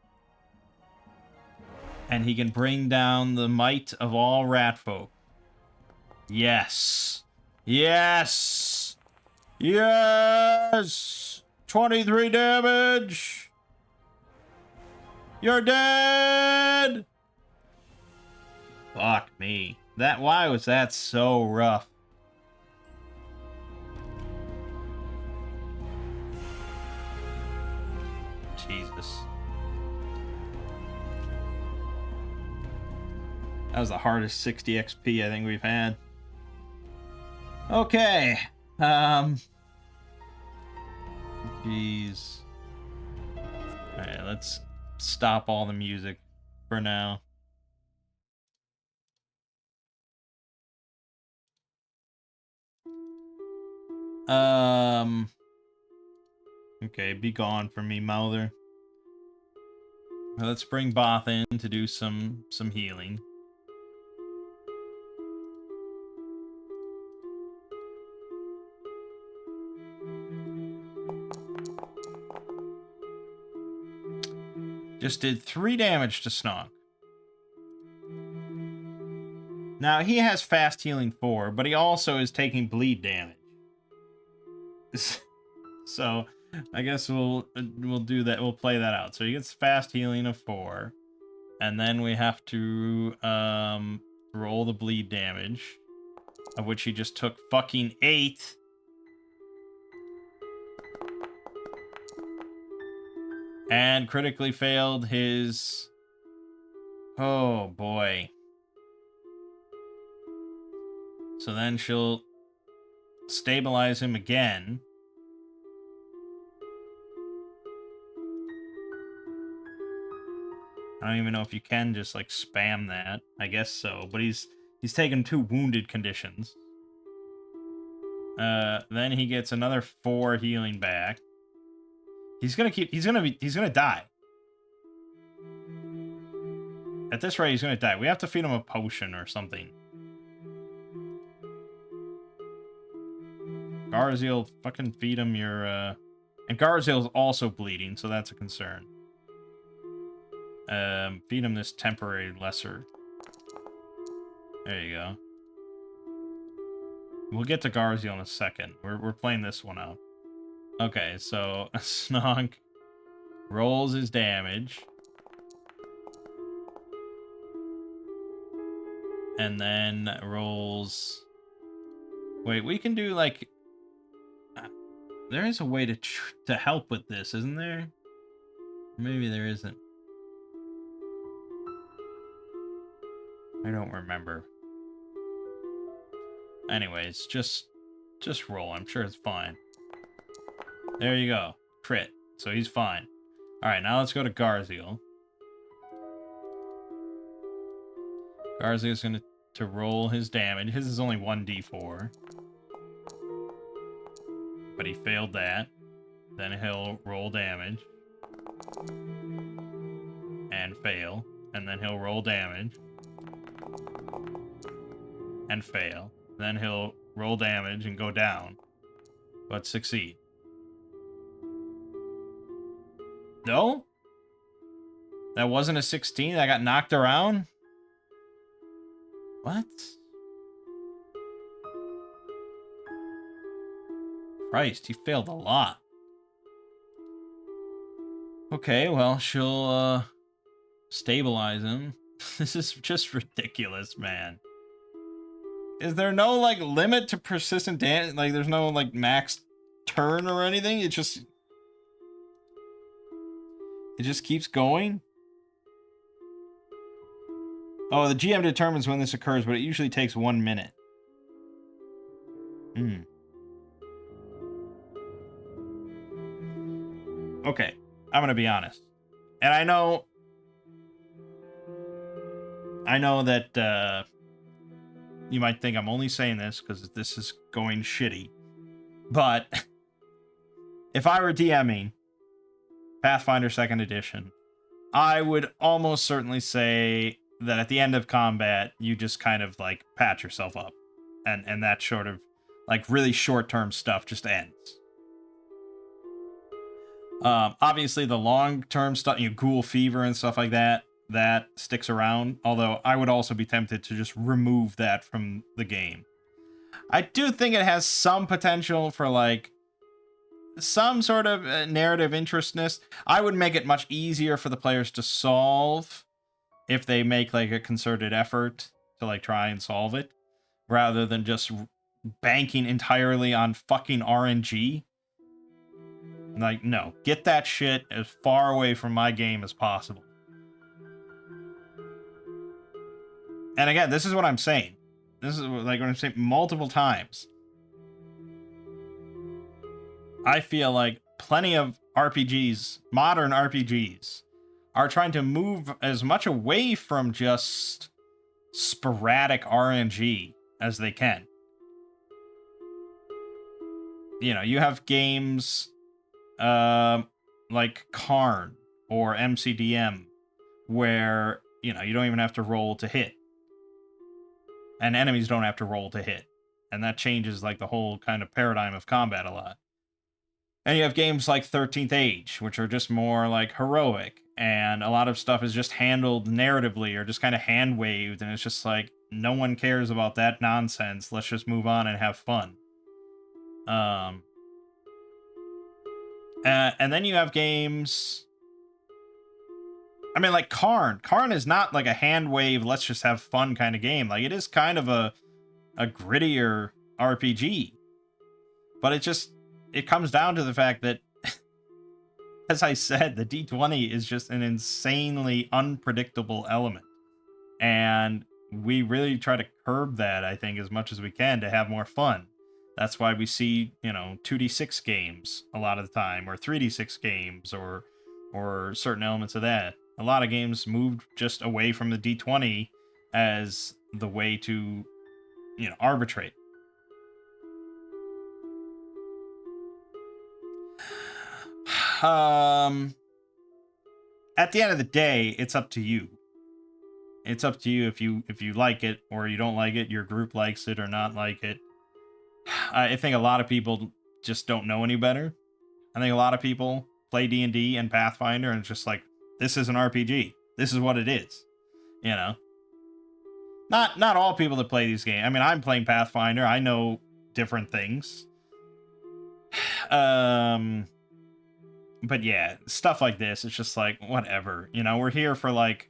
And he can bring down the might of all rat folk. Yes. Yes! Yes! 23 damage! You're dead! Fuck me. Why was that so rough? Jesus. That was the hardest 60 XP I think we've had. Okay. Jeez. Alright, let's stop all the music for now. Okay, be gone from me, Mouther. Let's bring Both in to do some healing. Just did 3 damage to Snog. Now, he has fast healing 4, but he also is taking bleed damage. So, I guess we'll do that. We'll play that out. So he gets fast healing of 4. And then we have to roll the bleed damage, of which he just took fucking 8. And critically failed his... Oh, boy. So then she'll stabilize him again. I don't even know if you can just, like, spam that. I guess so. But he's taken 2 wounded conditions. Then he gets another 4 healing back. He's gonna die. At this rate, he's gonna die. We have to feed him a potion or something. Garziel, fucking feed him your, And Garziel's also bleeding, so that's a concern. Feed him this temporary lesser. There you go. We'll get to Garziel in a second. We're playing this one out. Okay, so Snog rolls his damage. And then rolls... Wait, we can do, like... There is a way to help with this, isn't there? Maybe there isn't. I don't remember. Anyways, just roll. I'm sure it's fine. There you go. Crit. So he's fine. Alright, now let's go to Garziel. Garziel's going to roll his damage. His is only 1d4. But he failed that. Then he'll roll damage. And fail. And then he'll roll damage. And fail. Then he'll roll damage and go down. But succeed. No? That wasn't a 16? I got knocked around? What? Christ, he failed a lot. Okay, well, she'll, stabilize him. This is just ridiculous, man. Is there no, like, limit to persistent damage? Like, there's no, like, max turn or anything? It just keeps going? Oh, the GM determines when this occurs, but it usually takes 1 minute. Okay, I'm gonna be honest. And I know that, you might think I'm only saying this because this is going shitty. But if I were DMing Pathfinder 2nd Edition, I would almost certainly say that at the end of combat, you just kind of, like, patch yourself up. And that sort of, like, really short-term stuff just ends. Obviously, the long-term stuff, ghoul fever and stuff like that sticks around. Although, I would also be tempted to just remove that from the game. I do think it has some potential for, like, some sort of narrative interestness. I would make it much easier for the players to solve if they make, like, a concerted effort to, like, try and solve it, rather than just banking entirely on fucking RNG. Like, no, get that shit as far away from my game as possible. And again, this is what I'm saying. This is, like, what I'm saying multiple times. I feel like plenty of RPGs, modern RPGs, are trying to move as much away from just sporadic RNG as they can. You have games like Karn or MCDM where, you don't even have to roll to hit. And enemies don't have to roll to hit. And that changes, like, the whole kind of paradigm of combat a lot. And you have games like 13th Age, which are just more, like, heroic. And a lot of stuff is just handled narratively or just kind of hand-waved. And it's just like, no one cares about that nonsense. Let's just move on and have fun. And then you have games... I mean, like, Karn. Karn is not, like, a hand-wave, let's just have fun kind of game. Like, it is kind of a grittier RPG. But it comes down to the fact that, as I said, the D20 is just an insanely unpredictable element. And we really try to curb that, I think, as much as we can to have more fun. That's why we see, 2D6 games a lot of the time, or 3D6 games, or certain elements of that. A lot of games moved just away from the D20 as the way to, arbitrate. At the end of the day, it's up to you. It's up to you if you like it or you don't like it, your group likes it or not like it. I think a lot of people just don't know any better. I think a lot of people play D&D and Pathfinder and it's just like, this is an RPG. This is what it is. Not all people that play these games. I mean, I'm playing Pathfinder. I know different things. But yeah, stuff like this, it's just like, whatever. We're here for, like,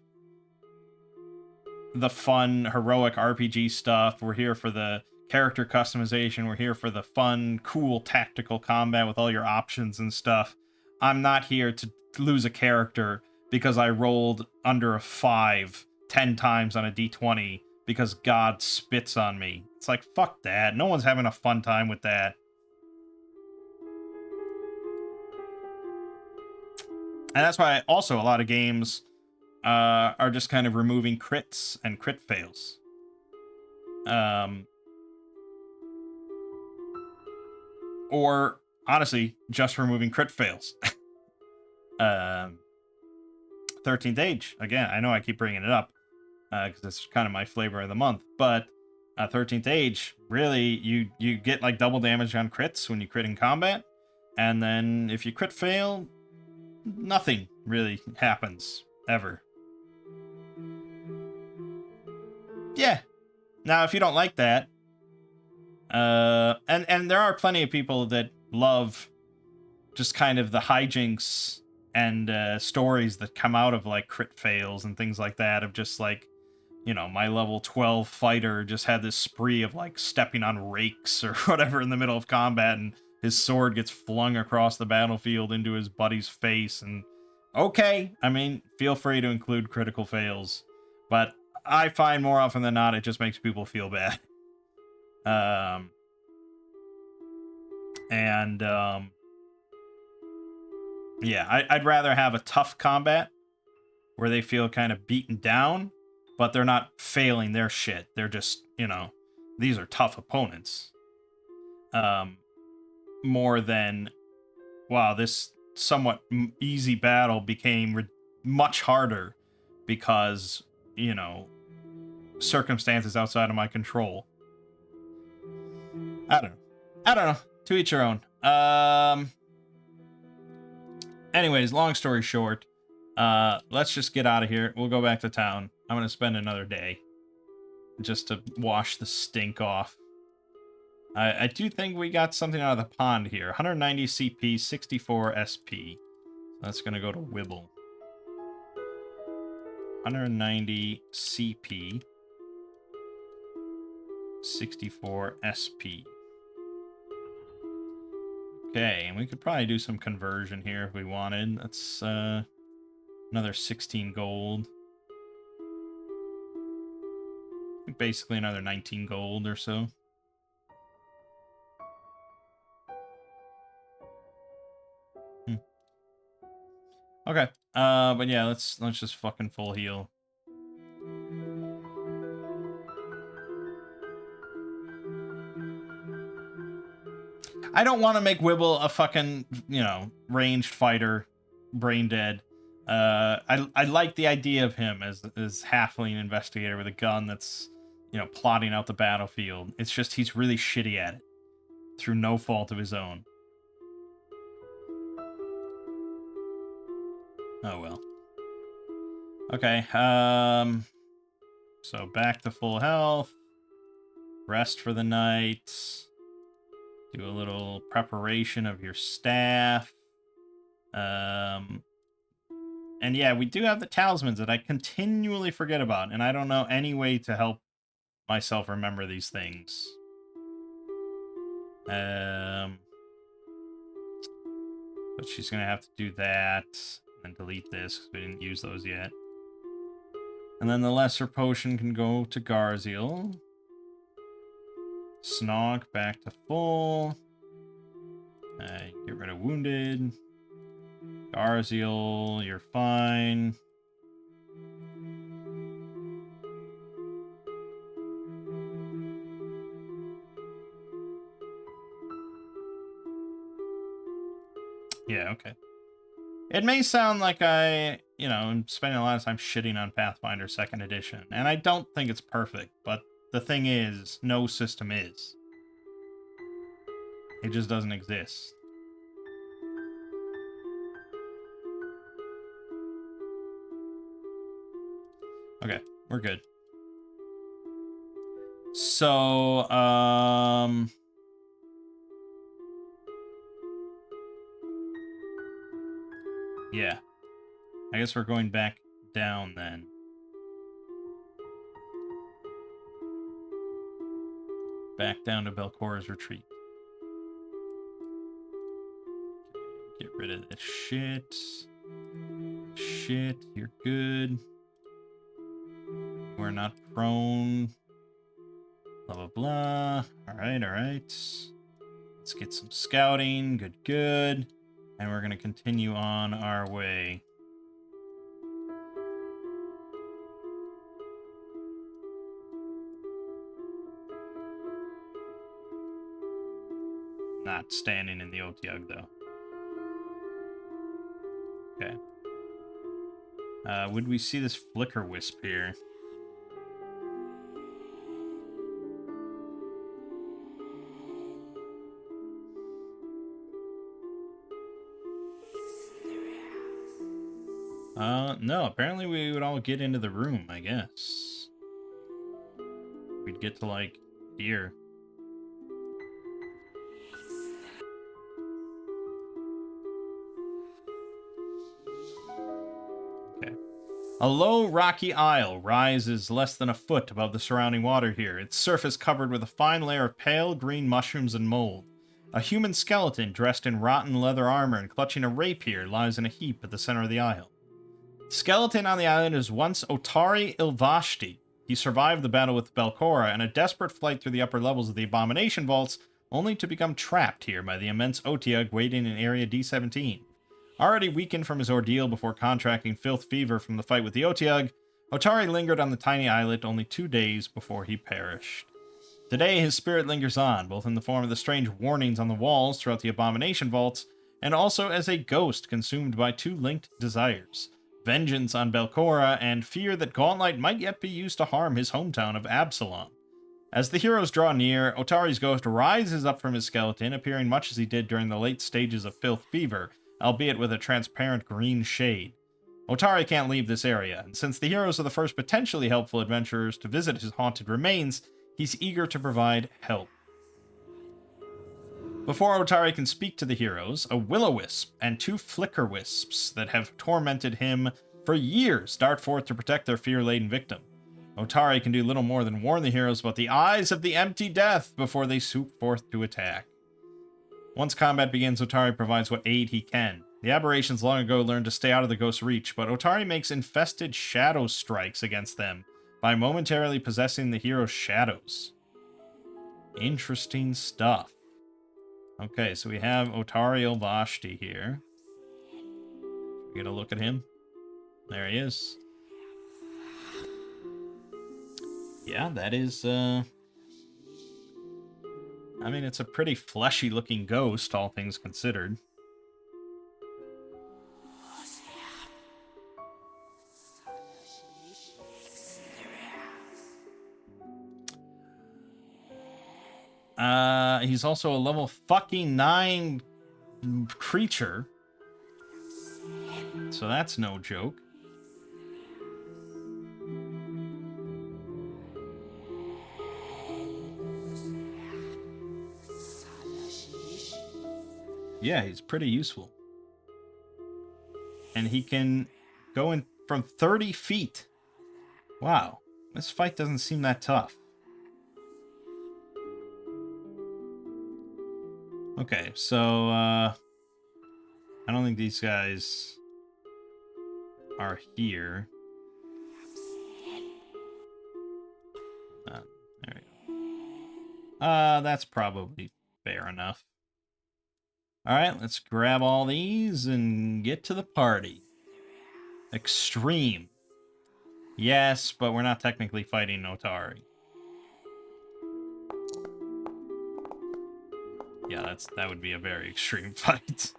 the fun, heroic RPG stuff. We're here for the character customization. We're here for the fun, cool tactical combat with all your options and stuff. I'm not here to lose a character because I rolled under a 5 10 times on a D20 because God spits on me. It's like, fuck that. No one's having a fun time with that. And that's why also a lot of games are just kind of removing crits and crit fails. Or, honestly, just removing crit fails. 13th Age, again, I know I keep bringing it up, because it's kind of my flavor of the month, but 13th Age, really, you get, like, double damage on crits when you crit in combat, and then if you crit fail, nothing really happens, ever. Yeah. Now, if you don't like that, and there are plenty of people that love just kind of the hijinks and stories that come out of like crit fails and things like that, of just like, you know, my level 12 fighter just had this spree of like stepping on rakes or whatever in the middle of combat, and his sword gets flung across the battlefield into his buddy's face. And okay, I mean, feel free to include critical fails, but I find more often than not it just makes people feel bad. Yeah, I'd rather have a tough combat where they feel kind of beaten down, but they're not failing their shit. They're just, you know, these are tough opponents. More than, wow, this somewhat easy battle became much harder because, you know, circumstances outside of my control. I don't know. To each your own. Anyways, long story short, let's just get out of here. We'll go back to town. I'm gonna spend another day just to wash the stink off. I do think we got something out of the pond here. 190 CP, 64 SP. That's gonna go to Wibble. 190 CP, 64 SP. Okay, and we could probably do some conversion here if we wanted. That's another 16 gold. Basically another 19 gold or so. Okay. But yeah, let's just fucking full heal. I don't want to make Wibble a fucking, you know, ranged fighter, brain dead. I like the idea of him as halfling investigator with a gun that's, you know, plotting out the battlefield. It's just he's really shitty at it through no fault of his own. Oh well. Okay. So back to full health. Rest for the night. Do a little preparation of your staff. And yeah, we do have the talismans that I continually forget about, and I don't know any way to help myself remember these things. But she's gonna have to do that, and delete this, because we didn't use those yet. And then the lesser potion can go to Garziel. Snog back to full. Get rid of wounded. Garziel, you're fine. Yeah, okay. It may sound like I, you know, am spending a lot of time shitting on Pathfinder 2nd Edition, and I don't think it's perfect, but the thing is, no system is. It just doesn't exist. Okay, we're good. So, yeah. I guess we're going back down then. Back down to Belcora's retreat. Get rid of this shit. Shit, you're good. We're not prone. Blah, blah, blah. Alright, alright. Let's get some scouting. Good, good. And we're going to continue on our way. Not standing in the Otyug, though. Okay. Would we see this flicker wisp here? No, apparently we would all get into the room, I guess. We we'd get to, like, here. Okay. A low, rocky isle rises less than a foot above the surrounding water here, its surface covered with a fine layer of pale green mushrooms and mold. A human skeleton dressed in rotten leather armor and clutching a rapier lies in a heap at the center of the isle. The skeleton on the island is once Otari Ilvashti. He survived the battle with Belcora and a desperate flight through the upper levels of the Abomination vaults, only to become trapped here by the immense Otyugh waiting in Area D17. Already weakened from his ordeal before contracting filth fever from the fight with the Otyugh, Otari lingered on the tiny islet only 2 days before he perished. Today, his spirit lingers on, both in the form of the strange warnings on the walls throughout the Abomination vaults, and also as a ghost consumed by 2 linked desires: vengeance on Belcora and fear that Gauntlet might yet be used to harm his hometown of Absalom. As the heroes draw near, Otari's ghost rises up from his skeleton, appearing much as he did during the late stages of filth fever, albeit with a transparent green shade. Otari can't leave this area, and since the heroes are the first potentially helpful adventurers to visit his haunted remains, he's eager to provide help. Before Otari can speak to the heroes, a will-o-wisp and 2 flicker-wisps that have tormented him for years dart forth to protect their fear-laden victim. Otari can do little more than warn the heroes about the eyes of the empty death before they swoop forth to attack. Once combat begins, Otari provides what aid he can. The aberrations long ago learned to stay out of the ghost's reach, but Otari makes infested shadow strikes against them by momentarily possessing the hero's shadows. Interesting stuff. Okay, so we have Otari Ilvashti here. Get a look at him. There he is. Yeah, that is, I mean, it's a pretty fleshy-looking ghost, all things considered. He's also a level fucking 9 creature. So that's no joke. Yeah, he's pretty useful. And he can go in from 30 feet. Wow, this fight doesn't seem that tough. Okay, so, I don't think these guys are here. There we go. That's probably fair enough. Alright, let's grab all these and get to the party. Extreme. Yes, but we're not technically fighting Otari. Yeah, that would be a very extreme fight.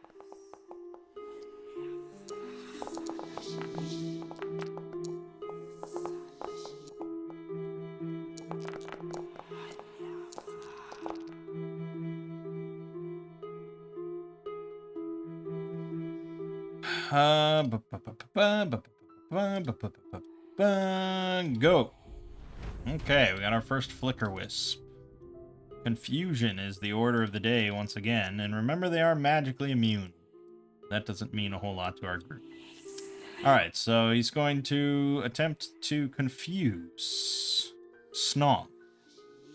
Go. Okay, we got our first flicker wisp. Confusion is the order of the day once again, and remember they are magically immune. That doesn't mean a whole lot to our group. Alright, so he's going to attempt to confuse Snonk.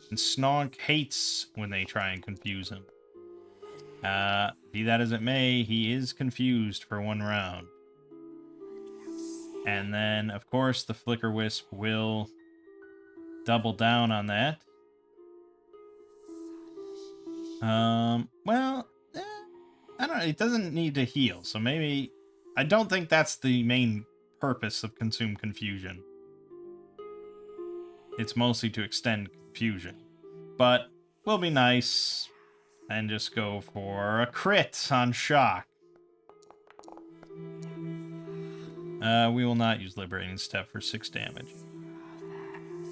And Snonk hates when they try and confuse him. Be that as it may, he is confused for 1 round. And then, of course, the Flicker Wisp will double down on that. Well, I don't know. It doesn't need to heal, so maybe... I don't think that's the main purpose of Consume Confusion. It's mostly to extend confusion. But we'll be nice and just go for a crit on Shock. We will not use Liberating Step for 6 damage.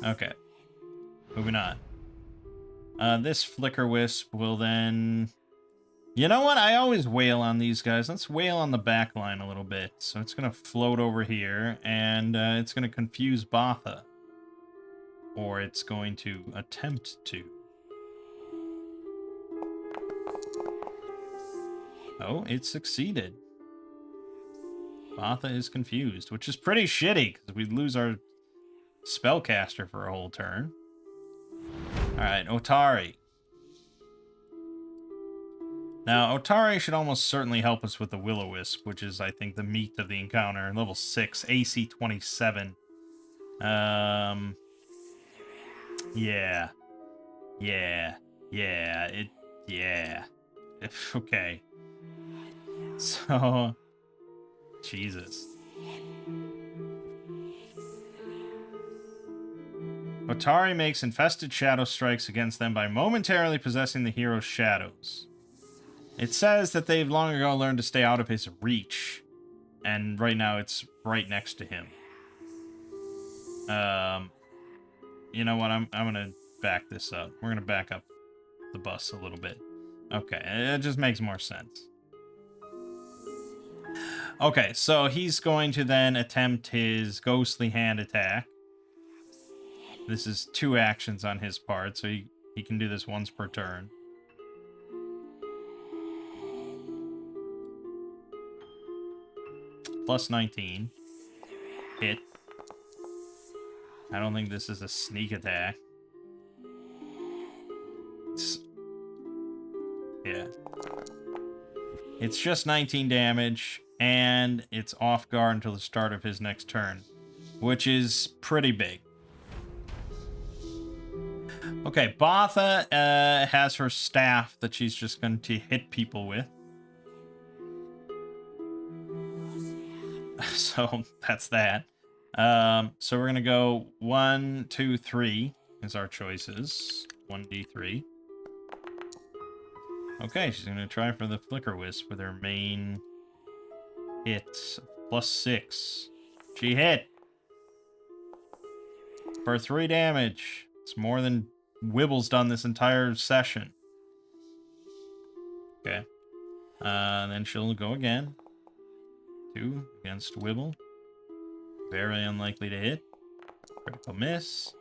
Okay. Moving on. This Flicker Wisp will then... You know what? I always wail on these guys. Let's wail on the back line a little bit. So it's going to float over here, and it's going to confuse Botha. Or it's going to attempt to. Oh, it succeeded. Botha is confused, which is pretty shitty, because we lose our spellcaster for a whole turn. Alright, Otari. Now, Otari should almost certainly help us with the Will-O-Wisp, which is, I think, the meat of the encounter. Level 6, AC 27. Yeah. Okay. So, Jesus. Otari makes infested shadow strikes against them by momentarily possessing the hero's shadows. It says that they've long ago learned to stay out of his reach, and right now it's right next to him. You know what? I'm gonna back this up. We're gonna back up the bus a little bit. Okay, it just makes more sense. Okay, so he's going to then attempt his ghostly hand attack. This is 2 actions on his part, so he can do this once per turn. Plus 19. Hit. I don't think this is a sneak attack. Yeah. It's just 19 damage, and it's off guard until the start of his next turn, which is pretty big. Okay, Botha has her staff that she's just going to hit people with. So that's that. So we're going to go 1, 2, 3 is our choices. 1d3. Okay, she's going to try for the Flicker Wisp with her main hit. Plus 6. She hit. For 3 damage. It's more than Wibble's done this entire session. Okay. Then she'll go again. 2 against Wibble. Very unlikely to hit. Critical miss.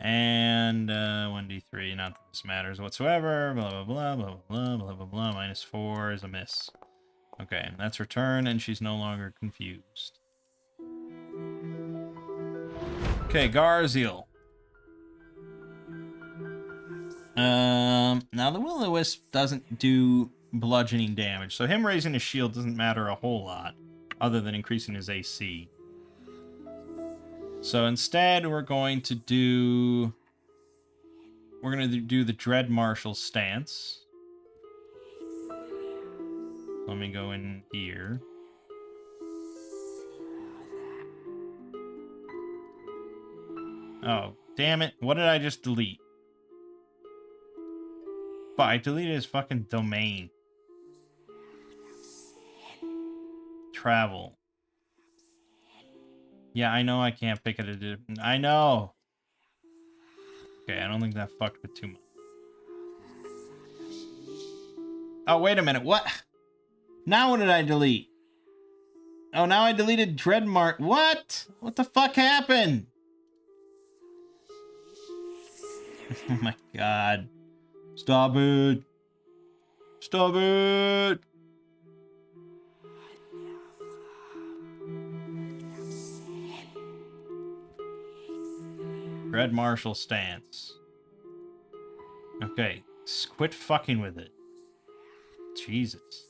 And 1d3, not that this matters whatsoever. Blah, blah, blah, blah, blah, blah, blah, blah. -4 is a miss. Okay, that's her turn, and she's no longer confused. Okay, Garziel. Now the Will-O-Wisp doesn't do bludgeoning damage, so him raising his shield doesn't matter a whole lot, other than increasing his AC. So instead, we're going to do the Dread Marshal stance. Let me go in here. Oh, damn it. What did I just delete? But I deleted his fucking domain. Travel. Yeah, I know I can't pick it. I know. Okay, I don't think that fucked with too much. Oh, wait a minute. What? Now what did I delete? Oh, now I deleted Dreadmark. What? What the fuck happened? Oh my god. Stop it. Stop it. Dread Marshal stance. Okay, quit fucking with it. Jesus.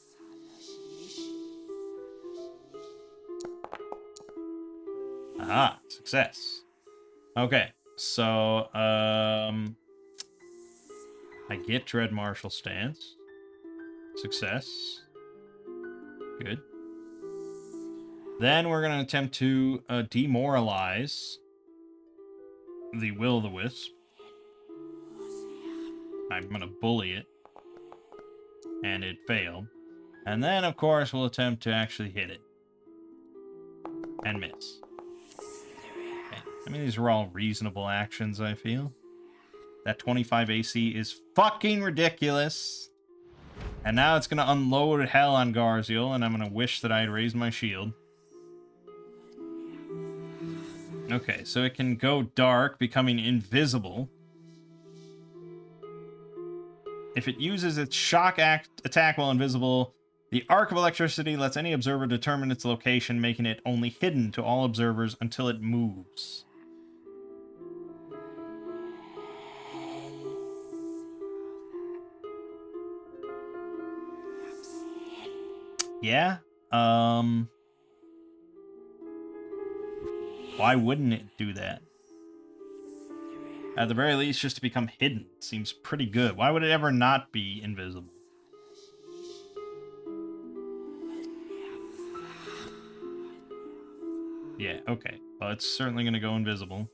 Aha, success. Okay, so, I get Dread Marshal stance. Success. Good. Then we're going to attempt to demoralize the Will-O-Wisp. I'm going to bully it. And it failed. And then, of course, we'll attempt to actually hit it. And miss. Okay. I mean, these are all reasonable actions, I feel. That 25 AC is fucking ridiculous. And now it's going to unload hell on Garziel, and I'm going to wish that I had raised my shield. Okay, so it can go dark, becoming invisible. If it uses its shock attack while invisible, the arc of electricity lets any observer determine its location, making it only hidden to all observers until it moves. Yeah. Why wouldn't it do that? At the very least, just to become hidden seems pretty good. Why would it ever not be invisible? Yeah, okay. Well, it's certainly going to go invisible.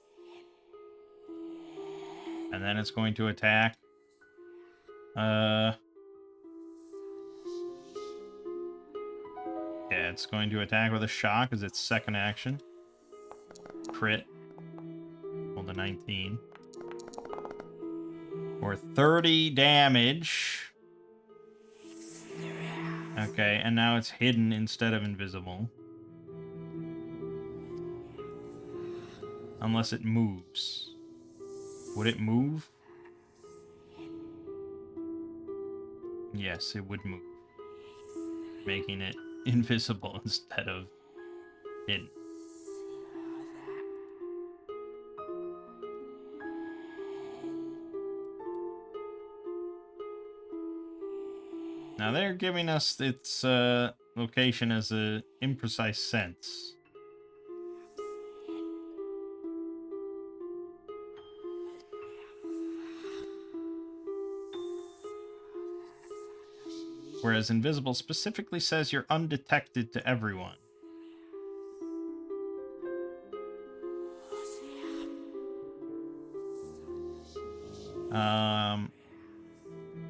And then it's going to attack. Yeah, it's going to attack with a shock as its second action. Crit. Roll the 19. For 30 damage. Okay, and now it's hidden instead of invisible. Unless it moves. Would it move? Yes, it would move. Making it invisible instead of hidden. Now they're giving us its location as an imprecise sense. Whereas invisible specifically says you're undetected to everyone.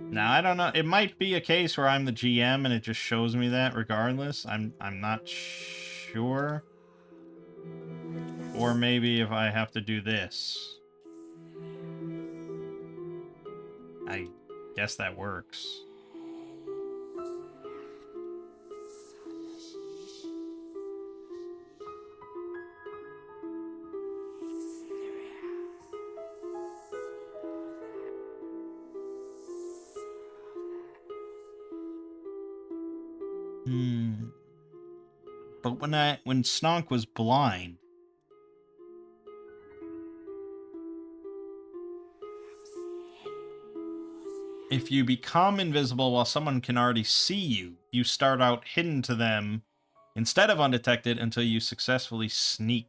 Now I don't know. It might be a case where I'm the GM and it just shows me that regardless. I'm not sure. Or maybe if I have to do this. I guess that works. But when Snonk was blind, if you become invisible while someone can already see you, you start out hidden to them instead of undetected until you successfully sneak.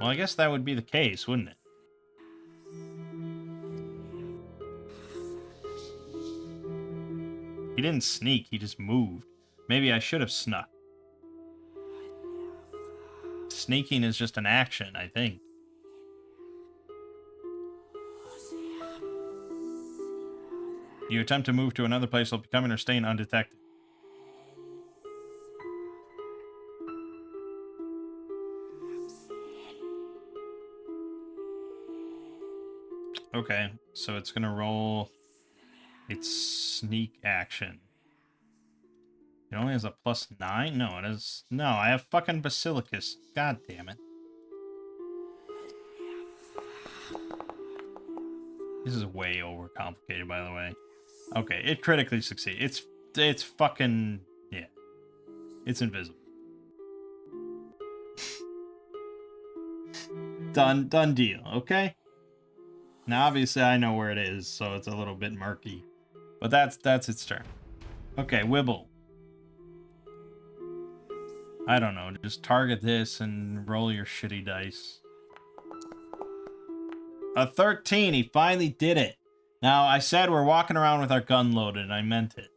Well, I guess that would be the case, wouldn't it? He didn't sneak, he just moved. Maybe I should have snuck. Sneaking is just an action, I think. You attempt to move to another place while becoming or staying undetected. Okay, so it's gonna roll its sneak action. It only has a +9? No, it has... No, I have fucking Basilicus. God damn it. This is way overcomplicated, by the way. Okay, it critically succeeds. It's fucking... Yeah. It's invisible. Done deal, okay? Now, obviously, I know where it is, so it's a little bit murky. But that's its turn. Okay, Wibble. I don't know, just target this and roll your shitty dice. A 13, he finally did it. Now, I said we're walking around with our gun loaded, and I meant it.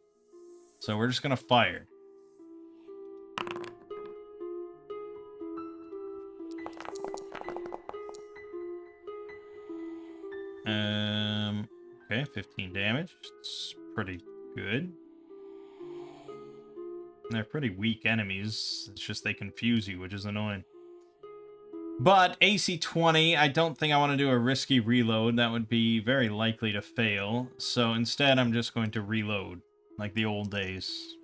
So we're just gonna fire. Okay, 15 damage. It's pretty good. They're pretty weak enemies. It's just they confuse you, which is annoying. But AC 20, I don't think I want to do a risky reload. That would be very likely to fail. So instead, I'm just going to reload, like the old days.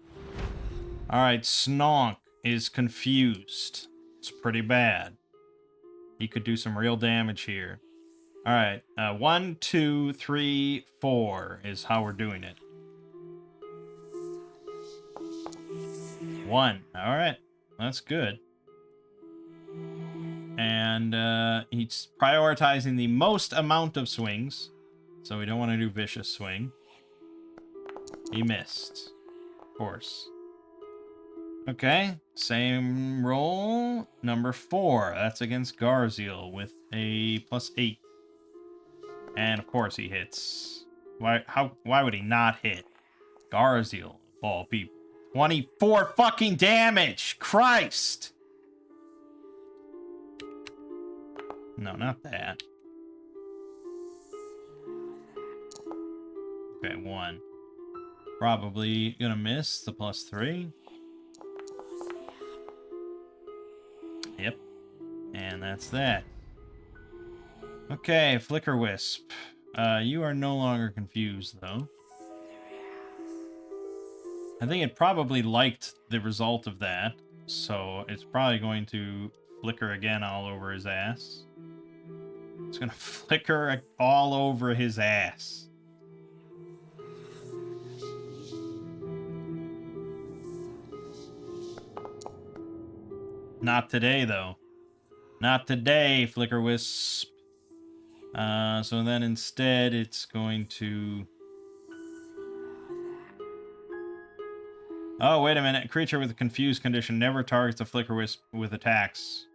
Alright, Snonk is confused. It's pretty bad. He could do some real damage here. Alright, 1, 2, 3, 4 is how we're doing it. 1. Alright, that's good. And he's prioritizing the most amount of swings. So we don't want to do vicious swing. He missed. Of course. Okay, same roll. Number 4. That's against Garziel with a +8. And of course he hits. Why would he not hit? Garziel, of all people. 24 fucking damage! Christ! No, not that. Okay, 1. Probably gonna miss the +3. Yep. And that's that. Okay, Flicker Wisp. You are no longer confused, though. I think it probably liked the result of that, so it's probably going to flicker again all over his ass. It's gonna flicker all over his ass. Not today, though. Not today, Flicker Wisp. So then instead, it's going to... Oh, wait a minute. A creature with a confused condition never targets a Flicker Wisp with attacks.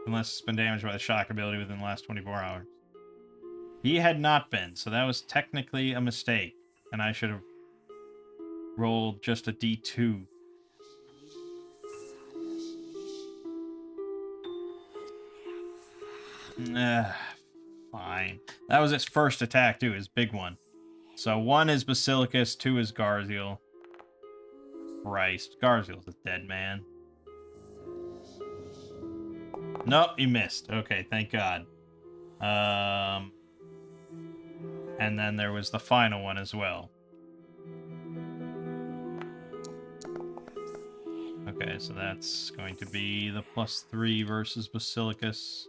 Unless it's been damaged by the shock ability within the last 24 hours. He had not been, so that was technically a mistake. And I should have rolled just a D2. Fine. That was its first attack, too, his big one. So 1 is Basilicus, 2 is Garziel. Christ, Garziel's a dead man. Nope, he missed. Okay, thank God. And then there was the final one as well. Okay, so that's going to be the +3 versus Basilicus.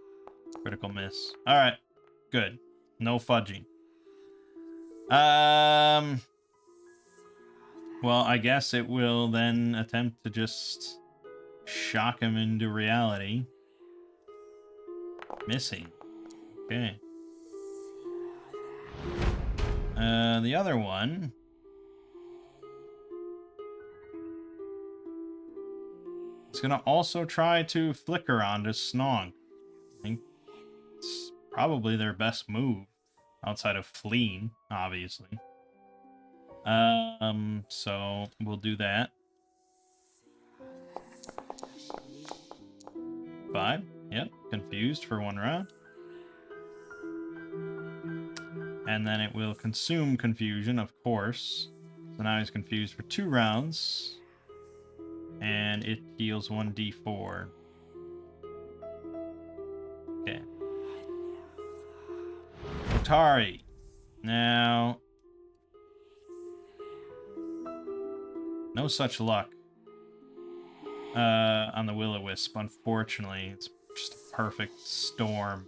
Critical miss. Alright, good. No fudging. Well, I guess it will then attempt to just shock him into reality. Missing. Okay. The other one... It's gonna also try to flicker onto Snog. I think it's probably their best move. Outside of fleeing, obviously. So we'll do that. 5. Yep, confused for 1 round. And then it will consume confusion, of course. So now he's confused for 2 rounds. And it heals 1d4. Okay. Otari. Now... No such luck. On the Will-O-Wisp, unfortunately. It's just a perfect storm.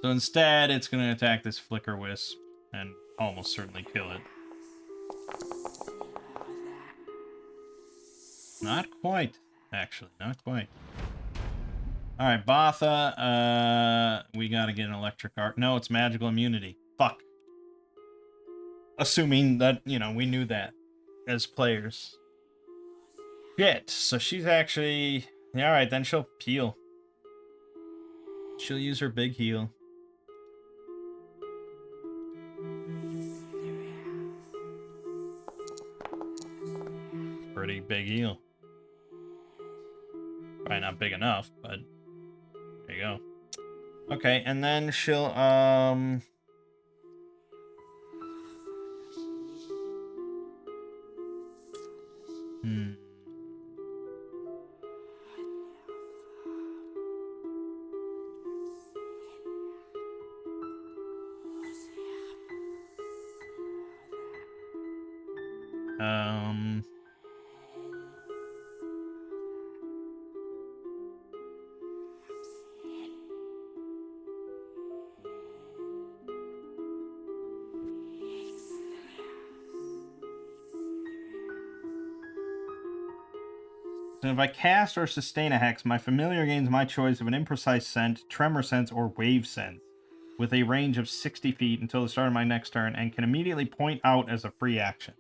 So instead, it's going to attack this Flicker Wisp and almost certainly kill it. Not quite, actually. Not quite. Alright, Botha. We got to get an Electric Arc. No, it's magical immunity. Fuck. Assuming that, you know, we knew that as players. Shit, so she's actually... Yeah, alright, then she'll heal. She'll use her big heal. Pretty big heal. Probably not big enough, but... There you go. Okay, and then she'll, Um... So if I cast or sustain a hex, my familiar gains my choice of an imprecise scent, tremor sense, or wave sense, with a range of 60 feet until the start of my next turn, and can immediately point out as a free action.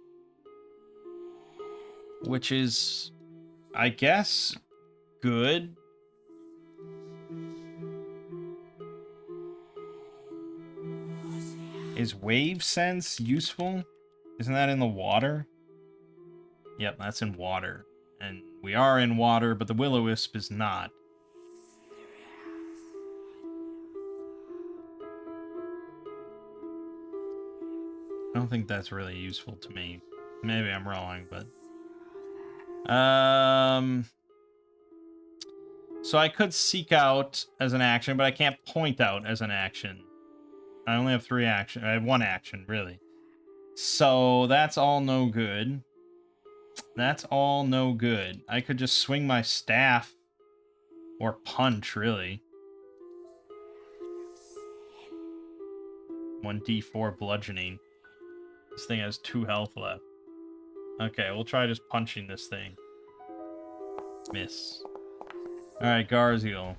Which is, I guess, good. Is wave sense useful? Isn't that in the water? Yep, that's in water. And we are in water, but the will-o-wisp is not. I don't think that's really useful to me. Maybe I'm wrong, but... So I could seek out as an action, but I can't point out as an action. I only have 3 action. I have 1 action, really. So that's all no good. That's all no good. I could just swing my staff or punch, really. 1d4 bludgeoning. This thing has 2 health left. Okay, we'll try just punching this thing. Miss. Alright, Garziel.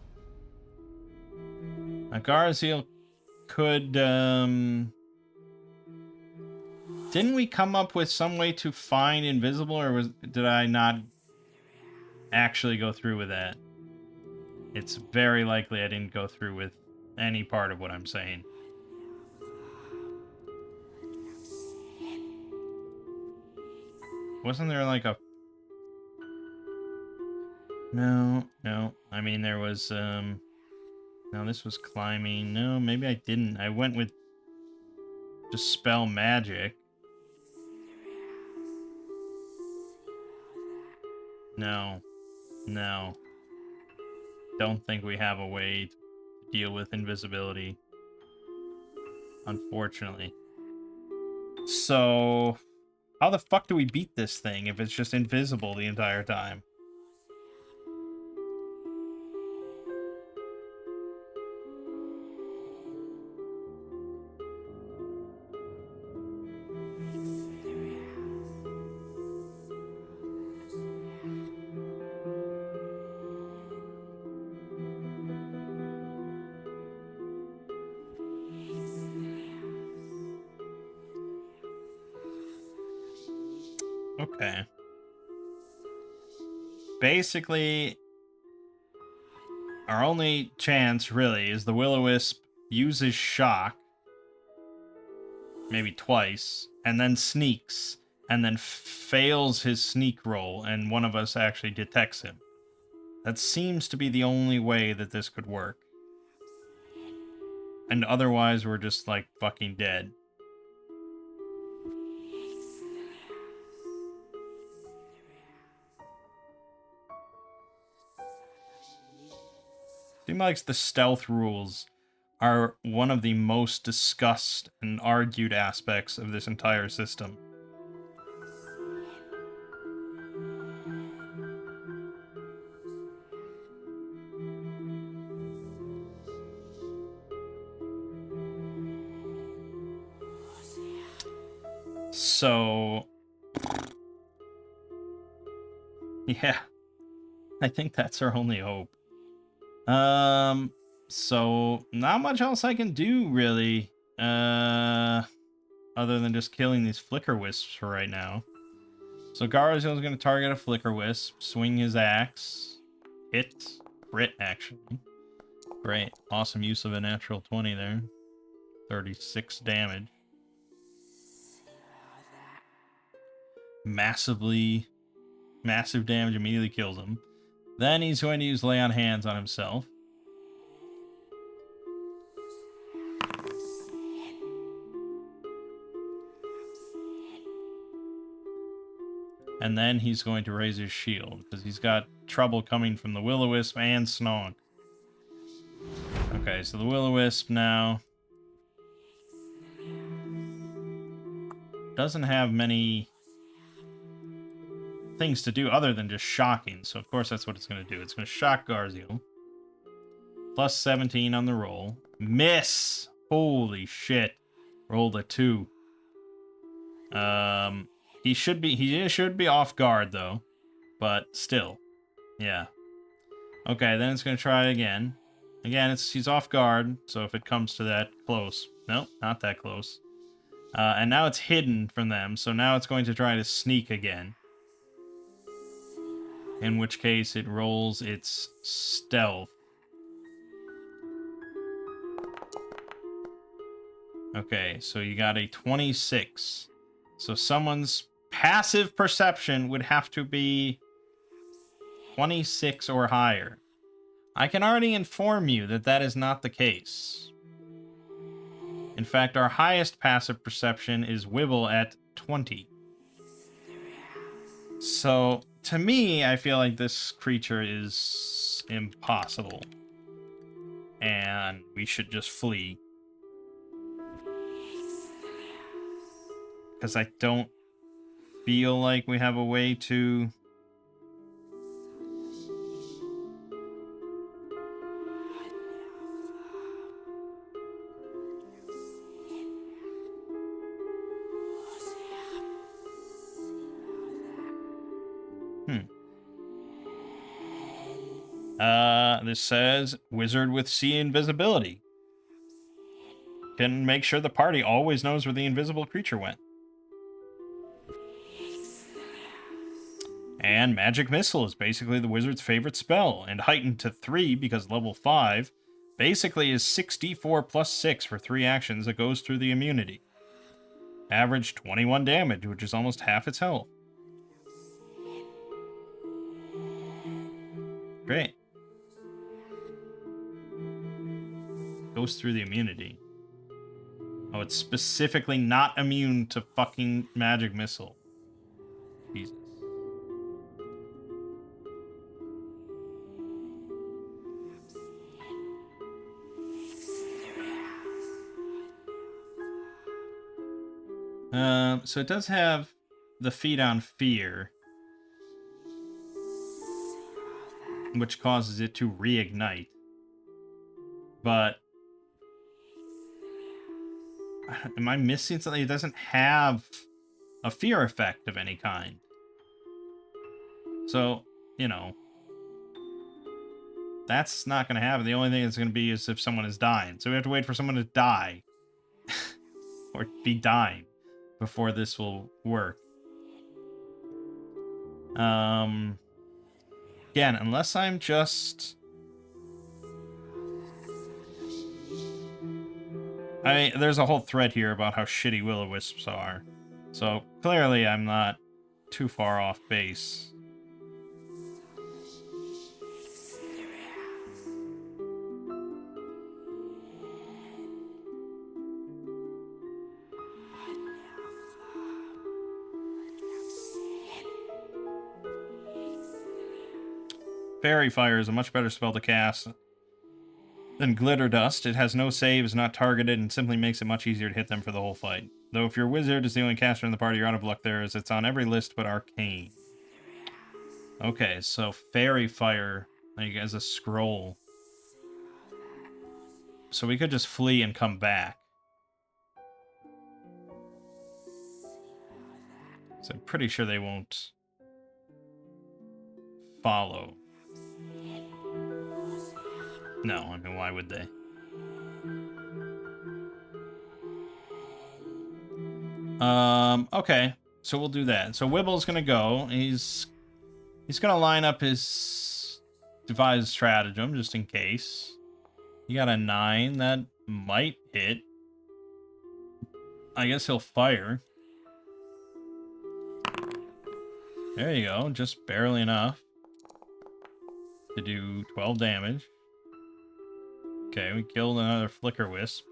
Now, Garziel could, Didn't we come up with some way to find invisible, or did I not actually go through with that? It's very likely I didn't go through with any part of what I'm saying. Wasn't there like a... No. I mean, there was, No, this was climbing. No, maybe I didn't. I went with Dispel Magic. No. Don't think we have a way to deal with invisibility. Unfortunately. So, how the fuck do we beat this thing if it's just invisible the entire time? Okay. Basically, our only chance, really, is the will-o-wisp uses shock, maybe twice, and then sneaks, and then fails his sneak roll, and one of us actually detects him. That seems to be the only way that this could work. And otherwise, we're just, like, fucking dead. Seems like the stealth rules are one of the most discussed and argued aspects of this entire system. So, yeah, I think that's our only hope. So not much else I can do, really, other than just killing these flicker wisps for right now. So Garziel's going to target a flicker wisp, swing his axe, hit, crit, actually. Great, awesome use of a natural 20 there. 36 damage. Massive damage immediately kills him. Then he's going to use Lay on Hands on himself. And then he's going to raise his shield, because he's got trouble coming from the Will-O-Wisp and Snog. Okay, so the Will-O-Wisp now doesn't have many things to do other than just shocking. So, of course, that's what it's going to do. It's going to shock Garziel. Plus 17 on the roll. Miss! Holy shit. Rolled a 2. He should be off guard, though. But still. Yeah. Okay, then it's going to try again. Again, he's off guard, so if it comes to that close. Nope, not that close. And now it's hidden from them, so now it's going to try to sneak again. In which case, it rolls its stealth. Okay, so you got a 26. So someone's passive perception would have to be 26 or higher. I can already inform you that that is not the case. In fact, our highest passive perception is Wibble at 20. So, to me, I feel like this creature is impossible. And we should just flee. Because I don't feel like we have a way to... This says, Wizard with sea invisibility. Can make sure the party always knows where the invisible creature went. And Magic Missile is basically the wizard's favorite spell, and heightened to 3 because level 5 basically is 6d4 plus 6 for 3 actions that goes through the immunity. Average 21 damage, which is almost half its health. Great. Goes through the immunity. Oh, it's specifically not immune to fucking Magic Missile. Jesus. So it does have the feed on fear, which causes it to reignite. But am I missing something? It doesn't have a fear effect of any kind. So, you know, that's not going to happen. The only thing that's going to be is if someone is dying. So we have to wait for someone to die. Or be dying before this will work. Again, unless I'm just... I mean, there's a whole thread here about how shitty will-o-wisps are. So, clearly I'm not too far off base. Fairy Fire is a much better spell to cast than Glitter Dust. It has no save, is not targeted, and simply makes it much easier to hit them for the whole fight. Though if your wizard is the only caster in the party, you're out of luck there, as it's on every list but Arcane. Okay, so Fairy Fire, like, as a scroll. So we could just flee and come back. So I'm pretty sure they won't follow. No, I mean, why would they? Okay. So we'll do that. So Wibble's gonna go. He's gonna line up his devised stratagem, just in case. He got a 9. That might hit. I guess he'll fire. There you go. Just barely enough to do 12 damage. Okay, we killed another Flicker Wisp.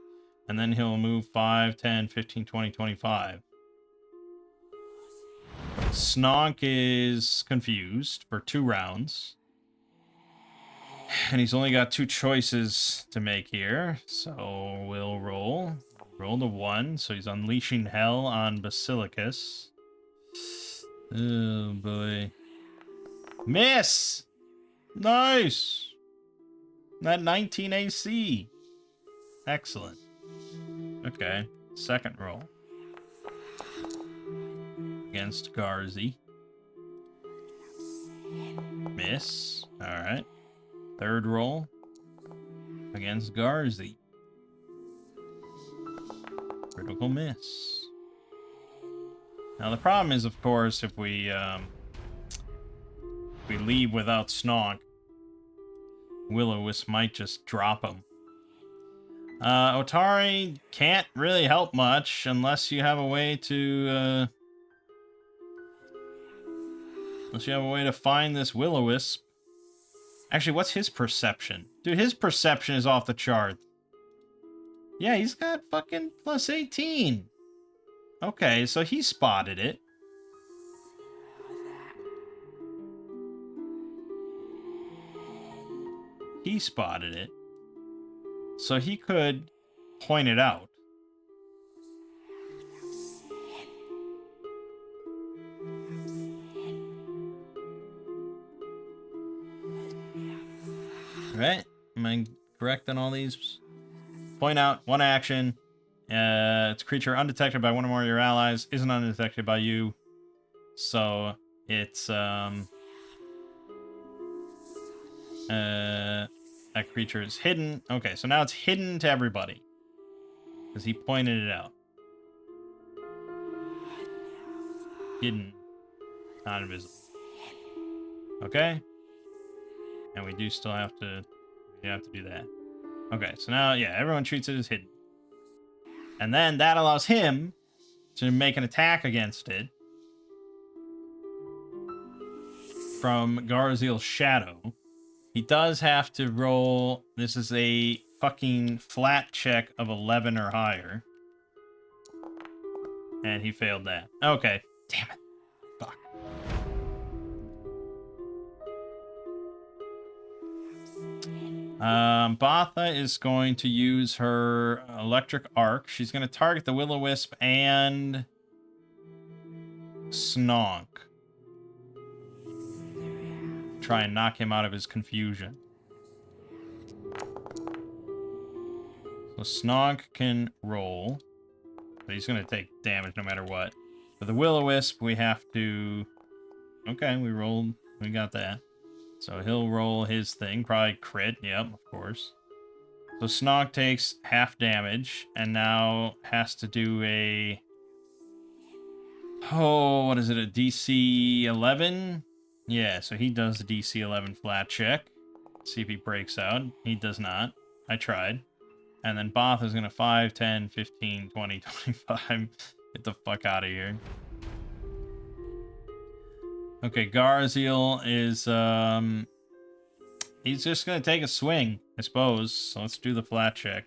And then he'll move 5, 10, 15, 20, 25. Snonk is confused for 2 rounds. And he's only got 2 choices to make here. So we'll roll. Roll the 1. So he's unleashing hell on Basilicus. Oh, boy. Miss! Nice! That 19 AC. Excellent. Okay. Second roll. Against Garzi. Miss. Alright. Third roll. Against Garzi. Critical miss. Now the problem is, of course, if we leave without Snog, Will-O-Wisp might just drop him. Otari can't really help much unless you have a way to find this Will-O-Wisp. Actually, what's his perception? Dude, his perception is off the chart. Yeah, he's got fucking plus 18. Okay, so he spotted it. He spotted it. So he could point it out. Right? Am I correct on all these? Point out, one action. It's a creature undetected by one or more of your allies, isn't undetected by you. So it's that creature is hidden. Okay, so now it's hidden to everybody. Because he pointed it out. Hidden. Not invisible. Okay. And we do still have to do that. Okay, so now, yeah, everyone treats it as hidden. And then that allows him to make an attack against it from Garziel's shadow. He does have to roll. This is a fucking flat check of 11 or higher. And he failed that. Okay. Damn it. Fuck. Botha is going to use her electric arc. She's going to target the Will-O-Wisp and Snog. Try and knock him out of his confusion. So Snog can roll. But he's going to take damage no matter what. For the Will-O-Wisp, we have to... Okay, we rolled. We got that. So he'll roll his thing. Probably crit. Yep, of course. So Snog takes half damage. And now has to do a... Oh, what is it? A DC 11? Yeah, so he does the DC 11 flat check. See if he breaks out. He does not. I tried. And then Both is going to 5, 10, 15, 20, 25. Get the fuck out of here. Okay, Garziel is, he's just going to take a swing, I suppose. So let's do the flat check.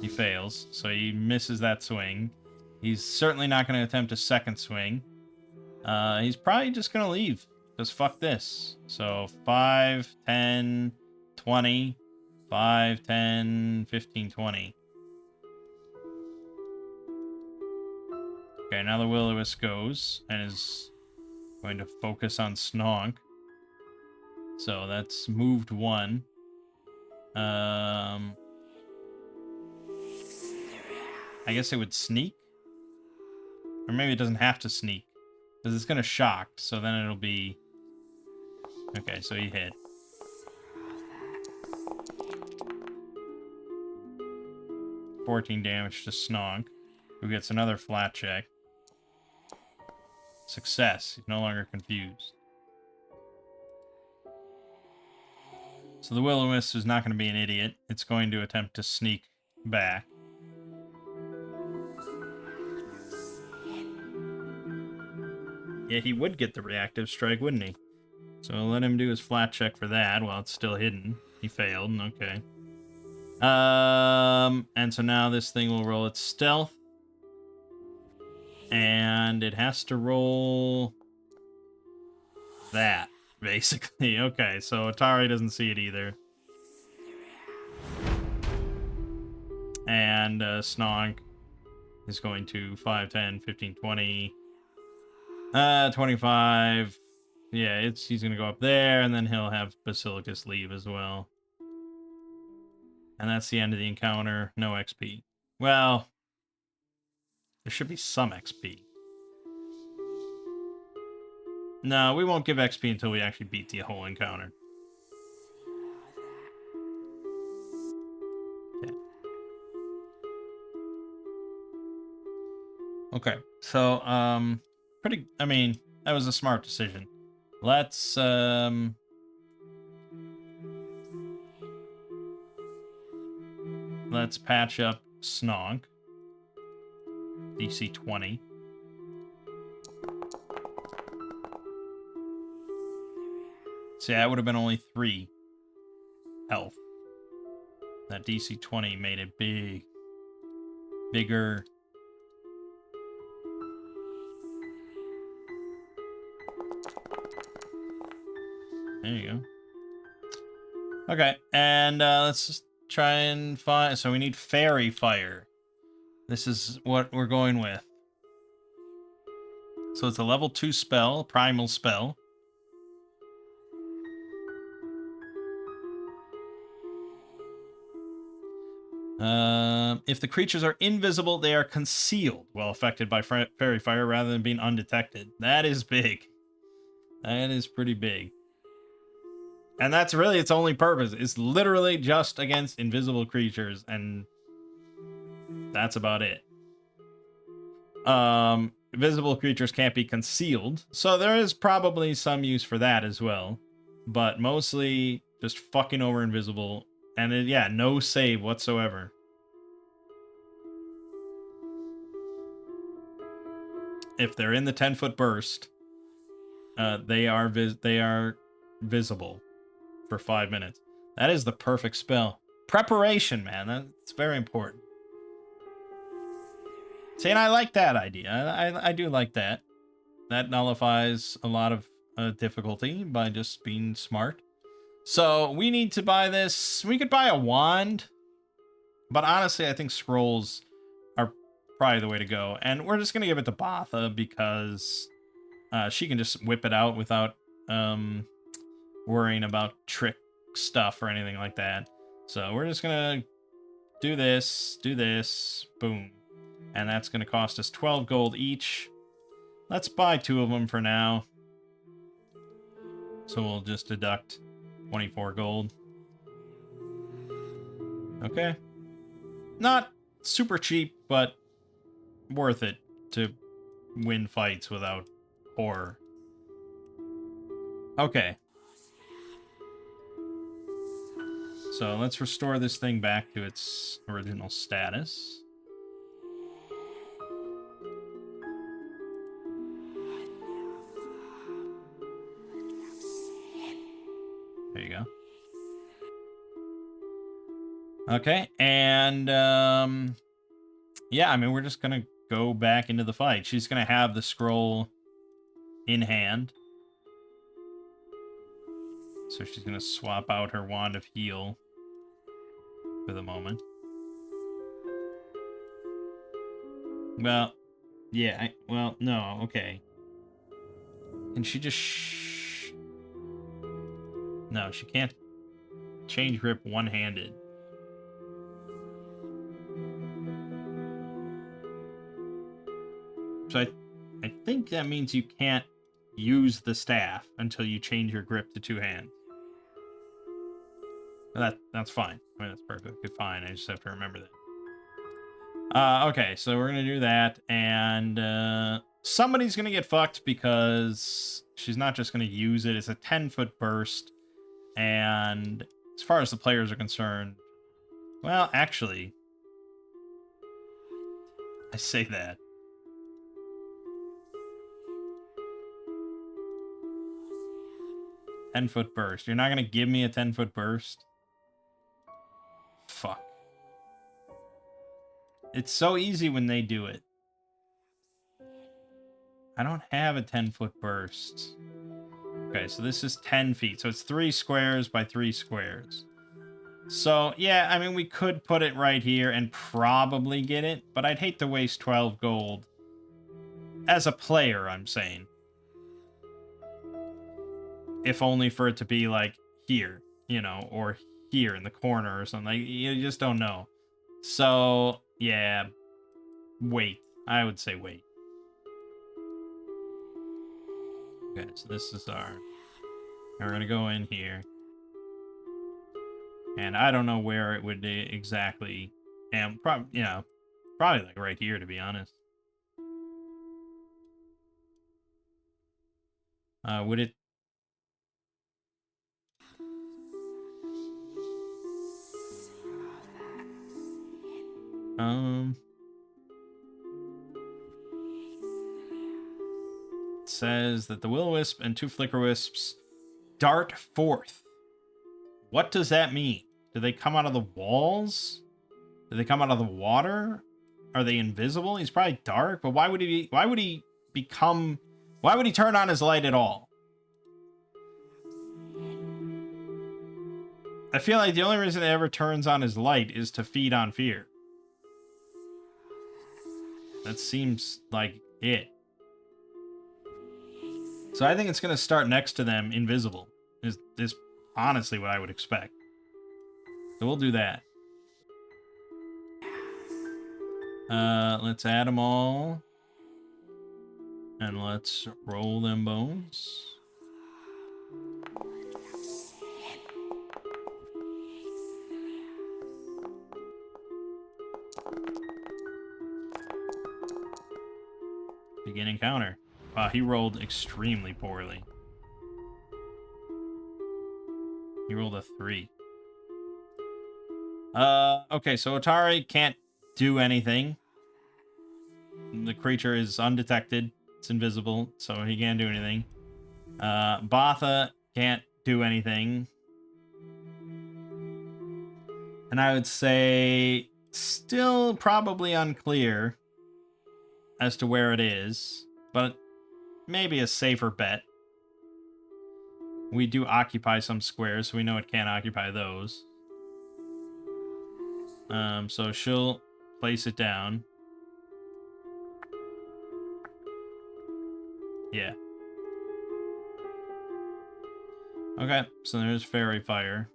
He fails, so he misses that swing. He's certainly not going to attempt a second swing. He's probably just going to leave. Because fuck this. So 5, 10, 20, 5, 10, 15, 20. Okay, now the Will-O-Wisp goes and is going to focus on Snog. So that's moved 1. I guess it would sneak. Or maybe it doesn't have to sneak. Because it's going to shock, so then it'll be... Okay, so he hit. $14 damage to Snog, who gets another flat check. Success. He's no longer confused. So the Will-O-Wisp is not going to be an idiot. It's going to attempt to sneak back. Yeah, he would get the reactive strike, wouldn't he? So let him do his flat check for that while it's still hidden. He failed, okay. And so now this thing will roll its stealth. And it has to roll that, basically. Okay, so Atari doesn't see it either. And Snog is going to 5, 10, 15, 20... 25. Yeah, he's gonna go up there, and then he'll have Basilicus leave as well. And that's the end of the encounter. No XP. Well, there should be some XP. No, we won't give XP until we actually beat the whole encounter. Okay. So, I mean, that was a smart decision. Let's patch up Snog. DC 20. See, that would have been only 3 health. That DC 20 made it bigger. There you go. Okay, and let's just try and find... So we need Fairy Fire. This is what we're going with. So it's a level 2 spell, primal spell. If the creatures are invisible, they are concealed while affected by Fairy Fire rather than being undetected. That is big. That is pretty big. And that's really its only purpose. It's literally just against invisible creatures, and that's about it. Invisible creatures can't be concealed, so there is probably some use for that as well. But mostly just fucking over invisible, and yeah, no save whatsoever. If they're in the 10-foot burst, they are visible for 5 minutes. That is the perfect spell. Preparation, man. That's very important. See, and I like that idea. I do like that. That nullifies a lot of difficulty by just being smart. So we need to buy this. We could buy a wand, but honestly, I think scrolls are probably the way to go. And we're just gonna give it to Botha because she can just whip it out without worrying about trick stuff or anything like that. So we're just gonna do this, boom. And that's gonna cost us 12 gold each. Let's buy 2 of them for now. So we'll just deduct 24 gold. Okay. Not super cheap, but worth it to win fights without horror. Okay. So let's restore this thing back to its original status. There you go. Okay, and yeah, I mean, we're just gonna go back into the fight. She's gonna have the scroll in hand. So she's gonna swap out her Wand of Heal for the moment. Well, yeah, well, no, okay. Can she just No, she can't change grip one-handed. So I think that means you can't use the staff until you change your grip to 2 hands. That's fine. I mean, that's perfectly fine. I just have to remember that. Okay, so we're gonna do that, and somebody's gonna get fucked because she's not just gonna use it. It's a 10-foot burst, and as far as the players are concerned, well, actually, I say that. Ten-foot burst. You're not gonna give me a 10-foot burst? Fuck. It's so easy when they do it. I don't have a 10-foot burst. Okay, so this is 10 feet. So it's 3 squares by 3 squares. So, yeah, I mean, we could put it right here and probably get it, but I'd hate to waste 12 gold. As a player, I'm saying. if only for it to be like here, you know, or here in the corner or something. Like, you just don't know. So, yeah, wait. I would say wait. Okay, so this is our... We're going to go in here. And I don't know where it would exactly... And probably, you know, probably like right here, to be honest. Would it... It says that the Will-O-Wisp and 2 Flicker-Wisps dart forth. What does that mean? Do they come out of the walls? Do they come out of the water? Are they invisible? He's probably dark, but why would he turn on his light at all? I feel like the only reason he ever turns on his light is to feed on fear. That seems like it. So I think it's going to start next to them, invisible. Is honestly what I would expect. So we'll do that. Let's add them all. And let's roll them bones. Begin encounter. Wow, he rolled extremely poorly. He rolled a 3. Okay, so Atari can't do anything. The creature is undetected. It's invisible, so he can't do anything. Botha can't do anything. And I would say still probably unclear as to where it is, but maybe a safer bet. We do occupy some squares, so we know it can't occupy those. So she'll place it down. Yeah. Okay, so there's Fairy Fire.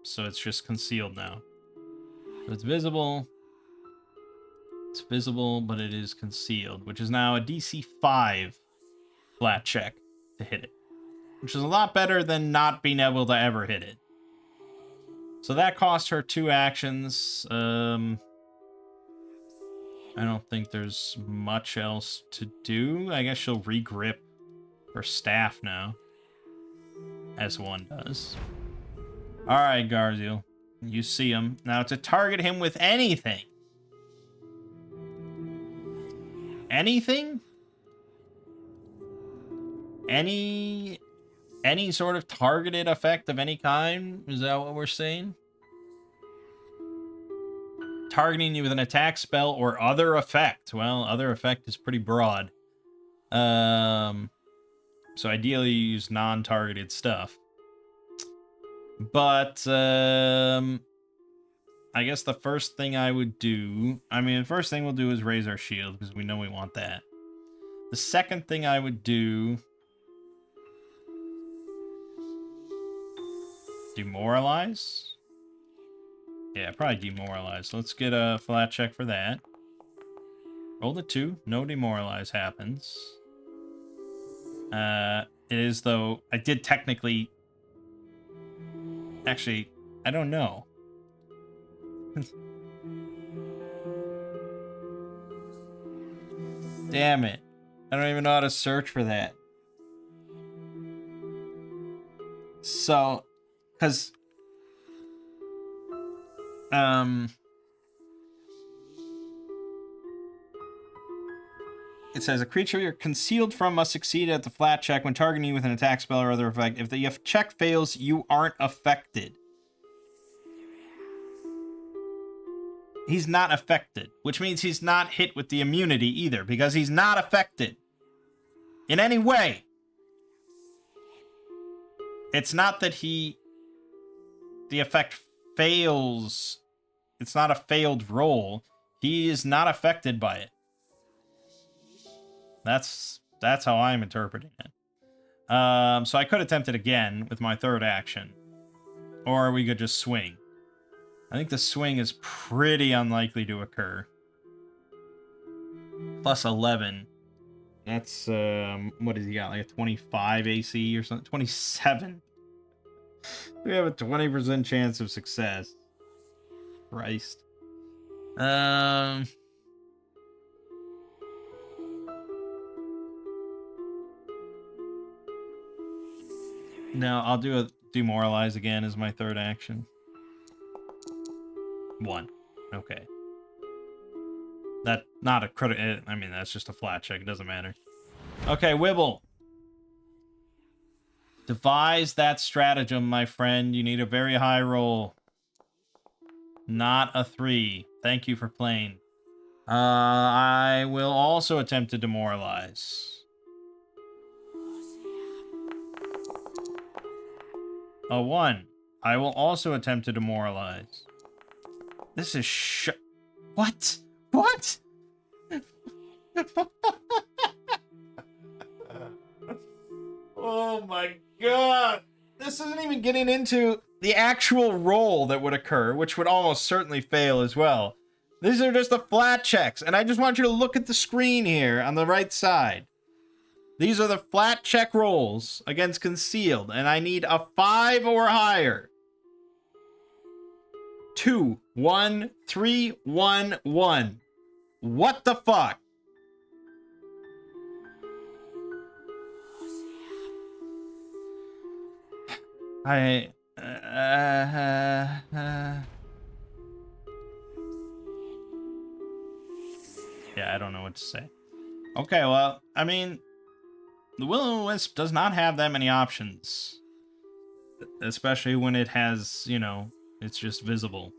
So it's just concealed now. So it's visible. It's visible, but it is concealed, which is now a DC 5 flat check to hit it. Which is a lot better than not being able to ever hit it. So that cost her 2 actions. I don't think there's much else to do. I guess she'll regrip her staff now. As one does. Alright, Garziel. You see him. Now to target him with anything. Anything? Any sort of targeted effect of any kind? Is that what we're saying? Targeting you with an attack, spell, or other effect. Well, other effect is pretty broad. So ideally you use non-targeted stuff. But, I guess the first thing I would do... I mean, the first thing we'll do is raise our shield, because we know we want that. The second thing I would do... Demoralize? Yeah, probably demoralize. So let's get a flat check for that. Roll the 2. No demoralize happens. It is, though... I did technically... Actually, I don't know. Damn it. I don't even know how to search for that. So, because... It says, a creature you're concealed from must succeed at the flat check when targeting you with an attack spell or other effect. If the check fails, you aren't affected. He's not affected, which means he's not hit with the immunity either, because he's not affected in any way. It's not that the effect fails. It's not a failed roll. He is not affected by it. That's That's how I'm interpreting it. So I could attempt it again with my third action. Or we could just swing. I think the swing is pretty unlikely to occur. Plus 11. That's, what has he got? Like a 25 AC or something? 27. We have a 20% chance of success. Christ. No, I'll do a demoralize again as my third action. 1. Okay. That, not a critical, I mean, that's just a flat check. It doesn't matter. Okay, Wibble. Devise that stratagem, my friend. You need a very high roll. Not a 3. Thank you for playing. I will also attempt to demoralize. A 1. I will also attempt to demoralize. This is What? What? Oh my god. This isn't even getting into the actual roll that would occur, which would almost certainly fail as well. These are just the flat checks, and I just want you to look at the screen here on the right side. These are the flat check rolls against concealed, and I need a 5 or higher. 2, 1, 3, 1, 1. What the fuck? Yeah, I don't know what to say. Okay, well, I mean, the Will-O-Wisp does not have that many options. Especially when it has, you know, it's just visible.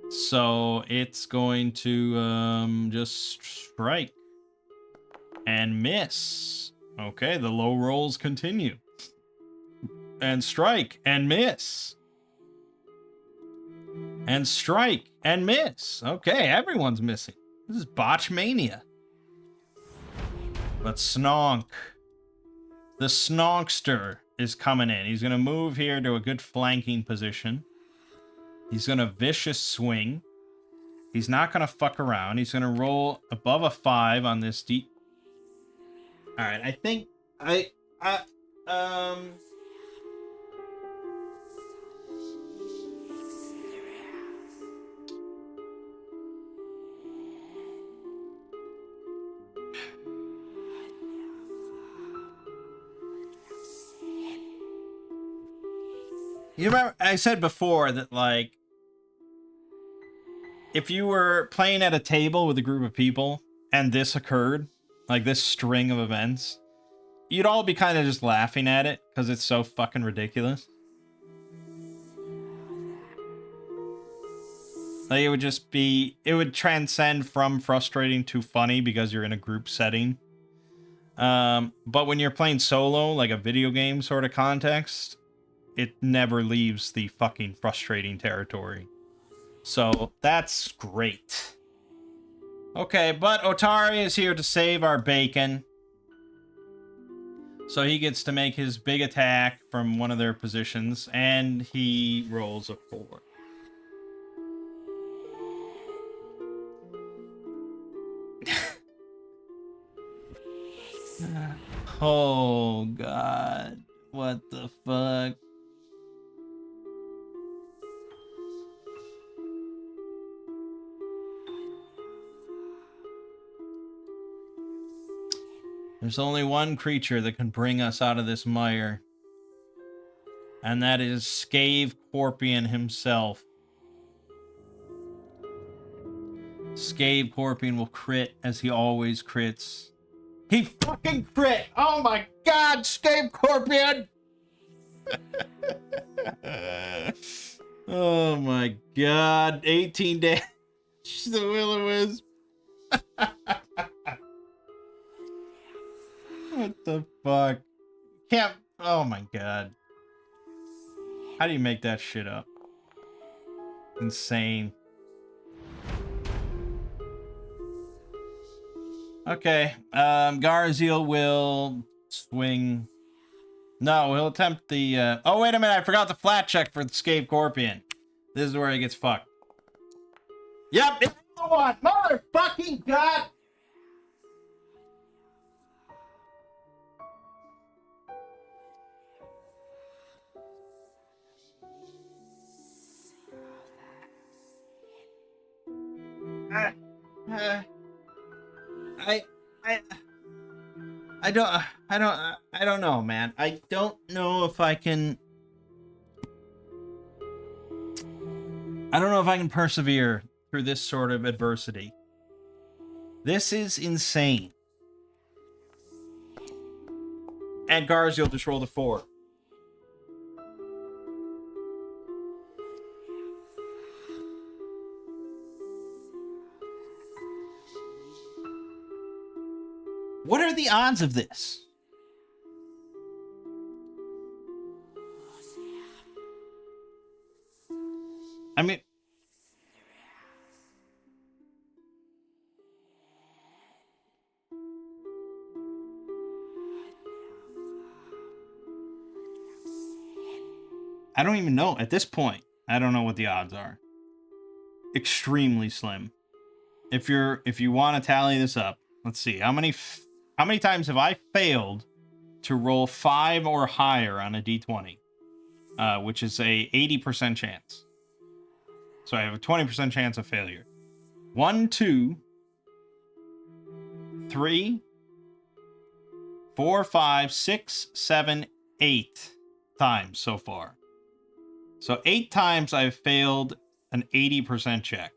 So it's going to just strike and miss. Okay, the low rolls continue. And strike and miss. And strike and miss. Okay, everyone's missing. This is botch mania. But Snonk, the Snonkster, is coming in. He's going to move here to a good flanking position. He's going to vicious swing. He's not going to fuck around. He's going to roll above a 5 on this deep. All right, I think you remember I said before that, like, if you were playing at a table with a group of people and this occurred, like this string of events, you'd all be kind of just laughing at it because it's so fucking ridiculous. Like, it would just be, it would transcend from frustrating to funny because you're in a group setting. But when you're playing solo, like a video game sort of context, it never leaves the fucking frustrating territory. So that's great. Okay, but Otari is here to save our bacon. So he gets to make his big attack from one of their positions, and he rolls a 4. Oh, God. What the fuck? There's only one creature that can bring us out of this mire. And that is Scave Corpion himself. Scave Corpion will crit as he always crits. He fucking crit! Oh my god, Scave Corpion! Oh my god, 18 damage. The Will-O-Wisp. What the fuck? Can't. Oh my god. How do you make that shit up? Insane. Okay. Garziel will swing. No, he'll attempt the. Oh, wait a minute. I forgot the flat check for the Scave Corpion. This is where he gets fucked. Yep, it's the one. Motherfucking god. I, I, I don't know, man. I don't know if I can. I don't know if I can persevere through this sort of adversity. This is insane. And Garziel just rolled a 4. What are the odds of this? I mean, I don't even know at this point. I don't know what the odds are. Extremely slim. If you want to tally this up, let's see how many times have I failed to roll 5 or higher on a d20, which is a 80% chance. So I have a 20% chance of failure. 1, 2, 3, 4, 5, 6, 7, 8 times so far. So 8 times I've failed an 80% check.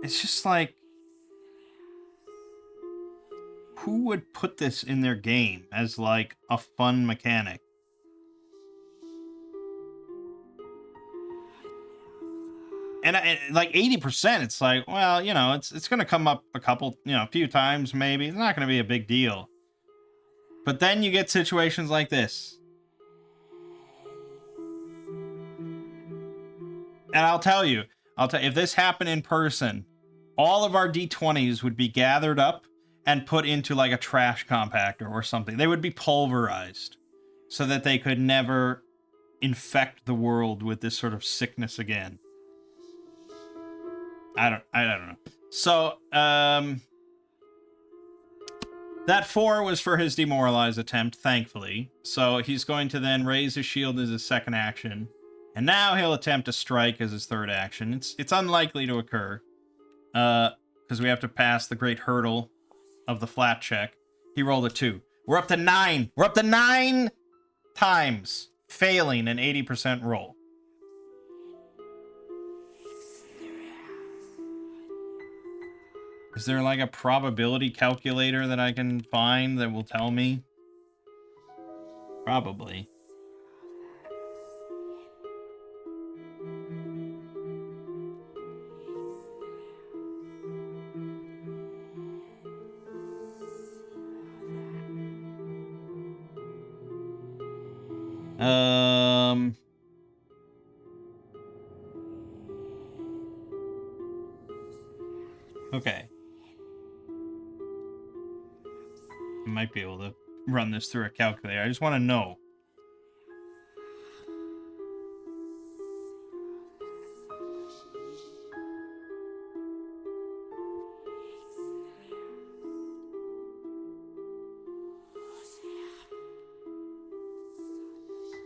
It's just like, who would put this in their game as like a fun mechanic? And like 80%, it's like, well, you know, it's going to come up a few times maybe. It's not going to be a big deal. But then you get situations like this. And I'll tell you, if this happened in person, all of our D20s would be gathered up and put into like a trash compactor or something. They would be pulverized so that they could never infect the world with this sort of sickness again. I don't know. So, that 4 was for his demoralize attempt, thankfully. So he's going to then raise his shield as his second action. And now he'll attempt a strike as his third action. It's unlikely to occur. Because we have to pass the great hurdle of the flat check. He rolled a 2. We're up to 9. We're up to 9 times failing an 80% roll. Is there like a probability calculator that I can find that will tell me? Probably. Okay. I might be able to run this through a calculator. I just want to know.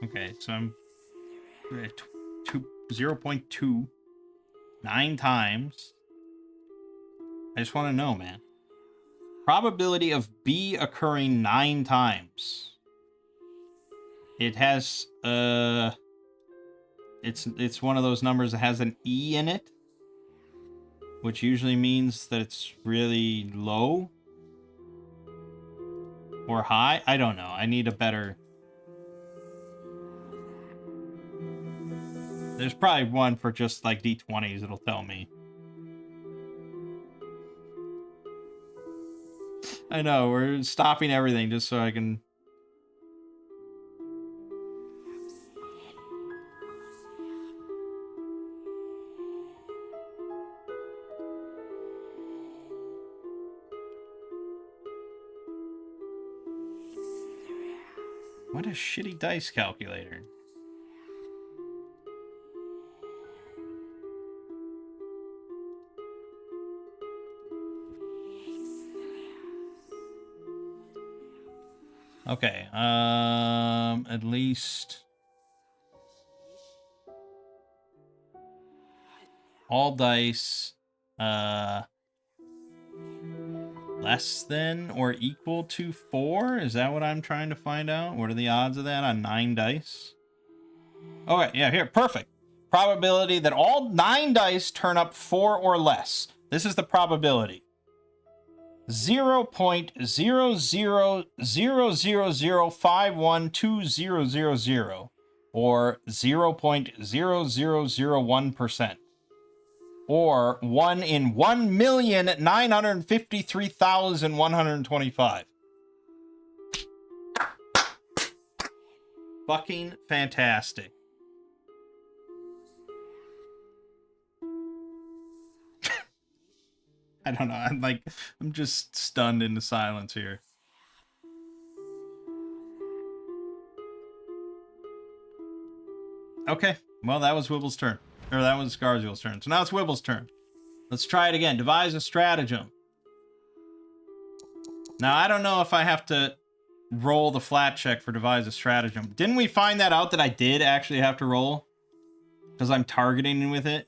Okay, so I'm at 0.2 9 times. I just want to know, man. Probability of B occurring 9 times. It has it's one of those numbers that has an E in it, which usually means that it's really low or high. I don't know. I need a better. There's probably one for just like D20s, it'll tell me. I know, we're stopping everything just so I can... What a shitty dice calculator. Okay, at least all dice, less than or equal to 4? Is that what I'm trying to find out? What are the odds of that on 9 dice? Okay, yeah, here, perfect. Probability that all 9 dice turn up 4 or less. This is the probability. 0.000051200 or 0.0001%. Or 1 in 1,953,125. Fucking fantastic. I don't know. I'm just stunned into silence here. Okay. Well, that was Wibble's turn. Or that was Garziel's turn. So now it's Wibble's turn. Let's try it again. Devise a stratagem. Now, I don't know if I have to roll the flat check for devise a stratagem. Didn't we find that out that I did actually have to roll? Because I'm targeting with it?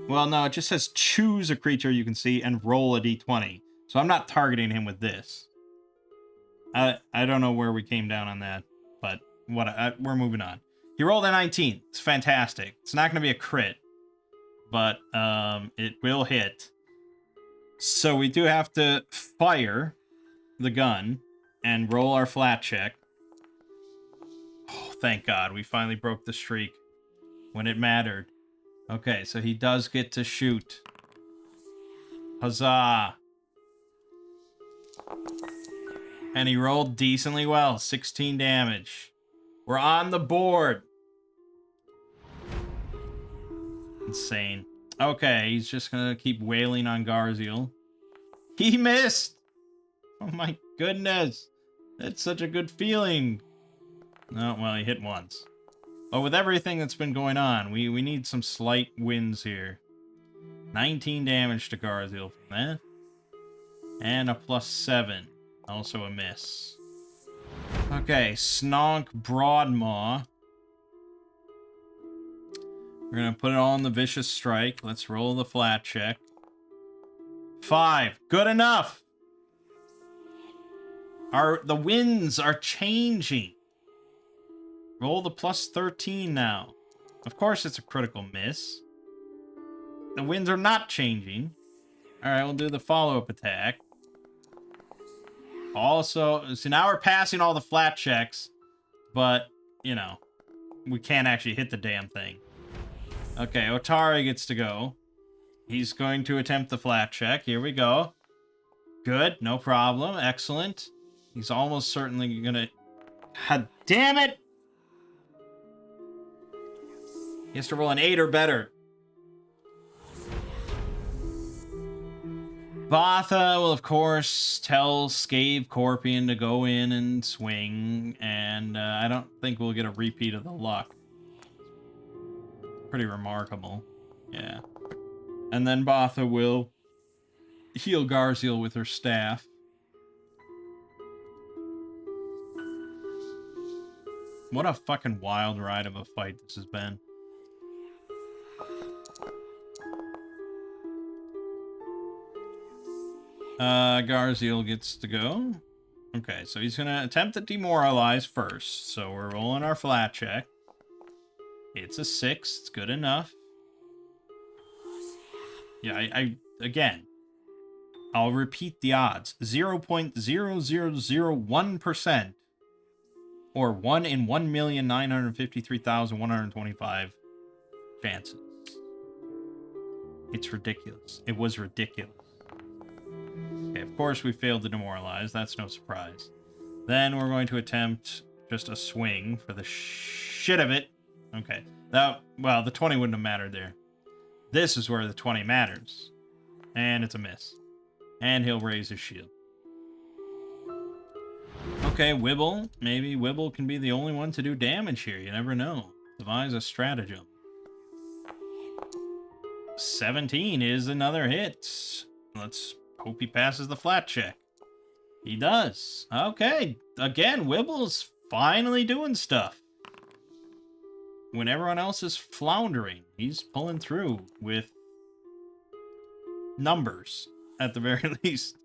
Well, no, it just says choose a creature you can see and roll a d20. So I'm not targeting him with this. I don't know where we came down on that, but we're moving on. He rolled a 19. It's fantastic. It's not going to be a crit, but it will hit. So we do have to fire the gun and roll our flat check. Oh, thank God. We finally broke the streak when it mattered. Okay, so he does get to shoot. Huzzah. And he rolled decently well. 16 damage. We're on the board. Insane. Okay, he's just gonna keep wailing on Garziel. He missed! Oh my goodness. That's such a good feeling. Oh, well, he hit once. But with everything that's been going on, we need some slight wins here. 19 damage to Garziel from that. And a +7. Also a miss. Okay, Snonk Broadmaw. We're going to put it all on the Vicious Strike. Let's roll the flat check. 5. Good enough! The winds are changing. Roll the +13 now. Of course it's a critical miss. The winds are not changing. Alright, we'll do the follow-up attack. Also, so now we're passing all the flat checks, but, you know, we can't actually hit the damn thing. Okay, Otari gets to go. He's going to attempt the flat check. Here we go. Good, no problem. Excellent. He's almost certainly gonna... God damn it! He has to roll an 8 or better. Vatha will, of course, tell Scave Corpian to go in and swing, and I don't think we'll get a repeat of the luck. Pretty remarkable. Yeah. And then Vatha will heal Garziel with her staff. What a fucking wild ride of a fight this has been. Garziel gets to go. Okay, so he's gonna attempt to demoralize first. So we're rolling our flat check. It's a 6. It's good enough. Yeah, I again. I'll repeat the odds. 0.0001%. Or 1 in 1,953,125 chances. It's ridiculous. It was ridiculous. Okay, of course we failed to demoralize. That's no surprise. Then we're going to attempt just a swing for the shit of it. Okay. Now, well, the 20 wouldn't have mattered there. This is where the 20 matters. And it's a miss. And he'll raise his shield. Okay, Wibble. Maybe Wibble can be the only one to do damage here. You never know. Devise a stratagem. 17 is another hit. Let's hope he passes the flat check. He does. Okay. Again, Wibble's finally doing stuff. When everyone else is floundering, he's pulling through with numbers, at the very least.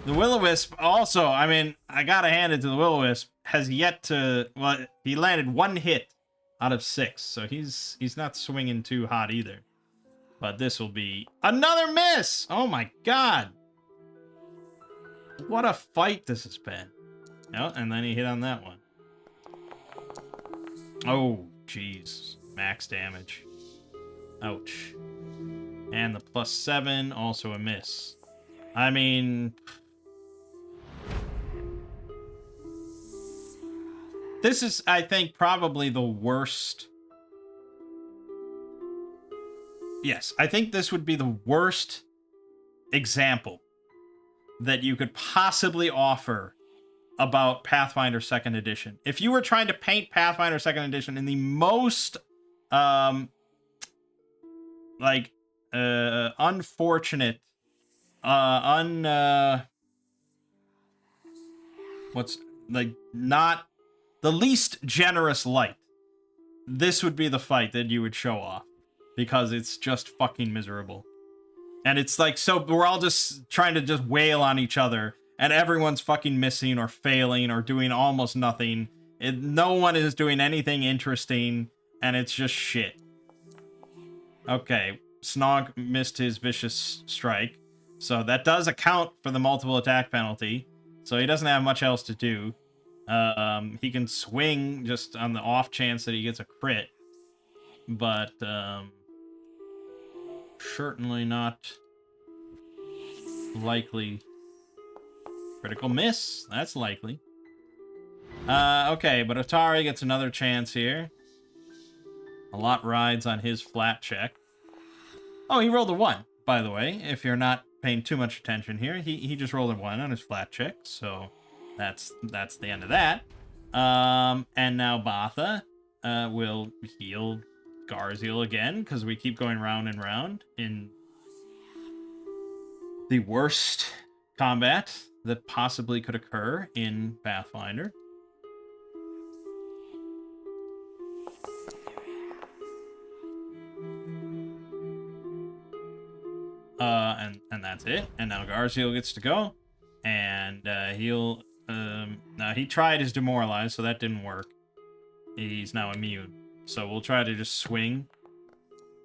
The Will-O-Wisp also, I mean, I gotta hand it to the Will-O-Wisp, has yet to, well, he landed 1 hit out of 6, so he's not swinging too hot either. But this will be another miss! Oh my god! What a fight this has been. Oh, and then he hit on that one. Oh, jeez. Max damage. Ouch. And the +7, also a miss. I mean... this is, I think, probably the worst... yes, I think this would be the worst example that you could possibly offer about Pathfinder 2nd Edition. If you were trying to paint Pathfinder 2nd Edition in the most, unfortunate, not the least generous light, this would be the fight that you would show off. Because it's just fucking miserable. And it's like, so we're all just trying to just wail on each other. And everyone's fucking missing or failing or doing almost nothing. No one is doing anything interesting. And it's just shit. Okay, Snog missed his vicious strike. So that does account for the multiple attack penalty. So he doesn't have much else to do. He can swing just on the off chance that he gets a crit. But, certainly not likely. Critical miss. That's likely. Okay, but Atari gets another chance here. A lot rides on his flat check. Oh, he rolled a 1, by the way. If you're not paying too much attention here, he just rolled a 1 on his flat check, so that's the end of that. And now Batha will heal Garziel again, because we keep going round and round in the worst combat that possibly could occur in Pathfinder. And that's it. And now Garziel gets to go. And he'll... now, he tried his Demoralize, so that didn't work. He's now immune. So we'll try to just swing.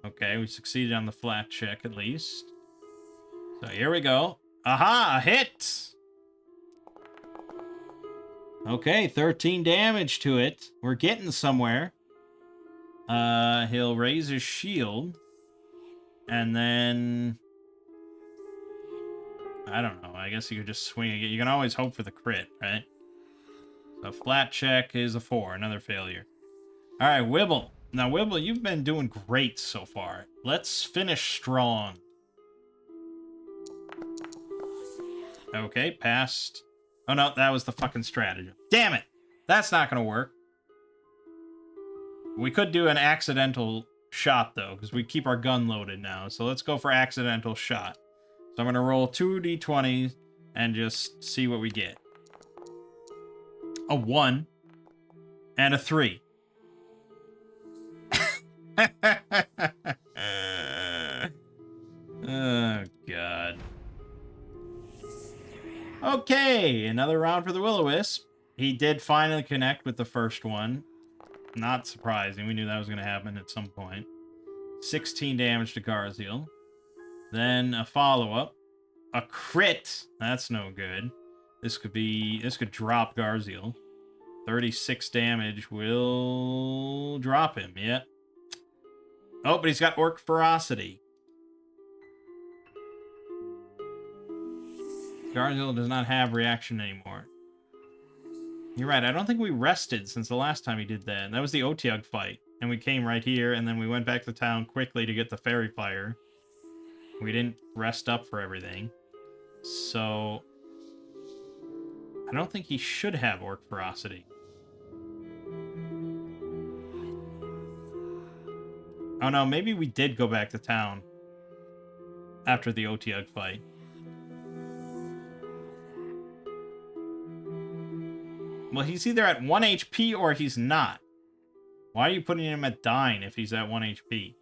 Okay, we succeeded on the flat check at least. So here we go. Aha! A hit! Okay, 13 damage to it. We're getting somewhere. He'll raise his shield. And then... I don't know. I guess you could just swing again. You can always hope for the crit, right? So flat check is a 4. Another failure. Alright, Wibble. Now, Wibble, you've been doing great so far. Let's finish strong. Okay, passed. Oh, no, that was the fucking stratagem. Damn it! That's not gonna work. We could do an accidental shot, though, because we keep our gun loaded now. So let's go for accidental shot. So I'm gonna roll 2d20s and just see what we get. A 1 and a 3. Oh, God. Okay, another round for the Will-O-Wisp. He did finally connect with the first one. Not surprising. We knew that was going to happen at some point. 16 damage to Garziel. Then a follow-up. a crit. That's no good. This could drop Garziel. 36 damage will drop him, yeah. Oh, but he's got Orc Ferocity. Garziel does not have reaction anymore. You're right, I don't think we rested since the last time he did that. And that was the Otyugh fight. And we came right here, and then we went back to town quickly to get the Fairy Fire. We didn't rest up for everything. So I don't think he should have Orc Ferocity. Oh no, maybe we did go back to town after the Otyugh fight. Well, he's either at 1 HP or he's not. Why are you putting him at dying if he's at 1 HP?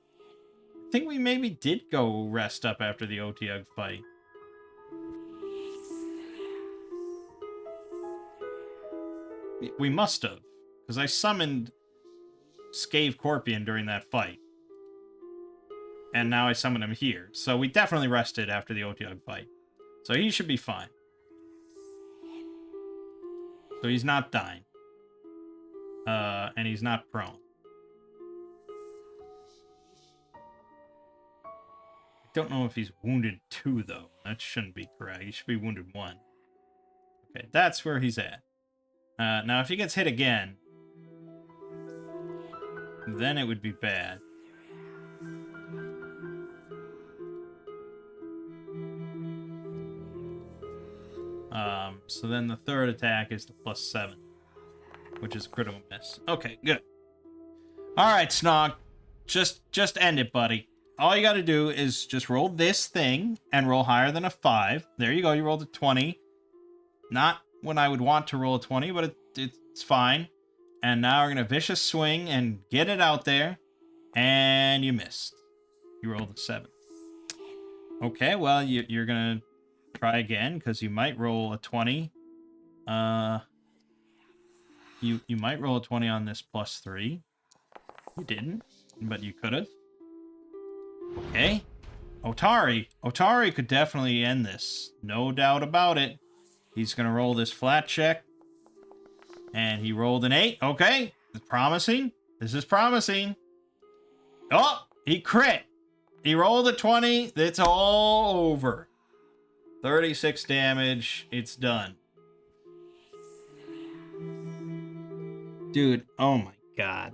I think we maybe did go rest up after the Otyugh fight. We must have, because I summoned Scave Corpion during that fight. And now I summon him here. So we definitely rested after the Otyugh fight. So he should be fine. So he's not dying. And he's not prone. I don't know if he's wounded 2, though. That shouldn't be correct. He should be wounded 1. Okay, that's where he's at. Now, if he gets hit again, then it would be bad. So then the third attack is the +7, which is a critical miss. Okay, good. All right, Snog, just end it, buddy. All you got to do is just roll this thing and roll higher than a 5. There you go. You rolled a 20. Not when I would want to roll a 20, but it's fine. And now we're going to Vicious Swing and get it out there. And you missed. You rolled a 7. Okay, well, you're going to try again, because you might roll a 20. You might roll a 20 on this +3. You didn't, but you could have. Okay. Otari. Otari could definitely end this. No doubt about it. He's going to roll this flat check. And he rolled an 8. Okay. It's promising. This is promising. Oh, he crit. He rolled a 20. It's all over. 36 damage. It's done. Dude, oh my god.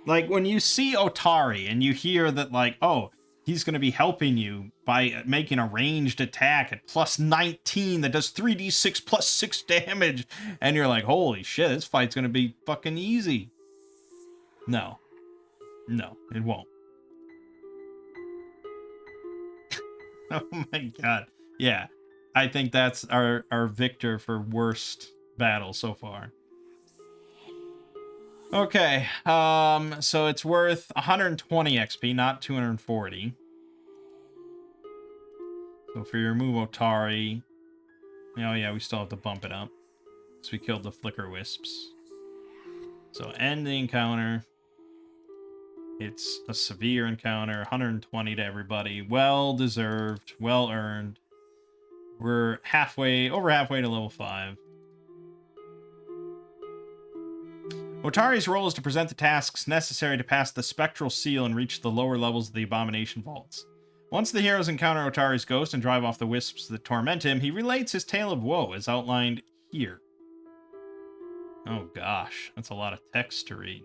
Like, when you see Otari and you hear that, like, oh, he's going to be helping you by making a ranged attack at +19 that does 3d6 +6 damage, and you're like, holy shit, this fight's going to be fucking easy. No. No, it won't. Oh my god. Yeah, I think that's our victor for worst battle so far. Okay, so it's worth 120 XP, not 240. So if we remove Otari, oh yeah, we still have to bump it up. So we killed the Flicker Wisps. So end the encounter. It's a severe encounter, 120 to everybody. Well deserved, well earned. We're over halfway to level 5. Otari's role is to present the tasks necessary to pass the spectral seal and reach the lower levels of the Abomination vaults. Once the heroes encounter Otari's ghost and drive off the wisps that torment him, he relates his tale of woe as outlined here. Oh gosh, that's a lot of text to read.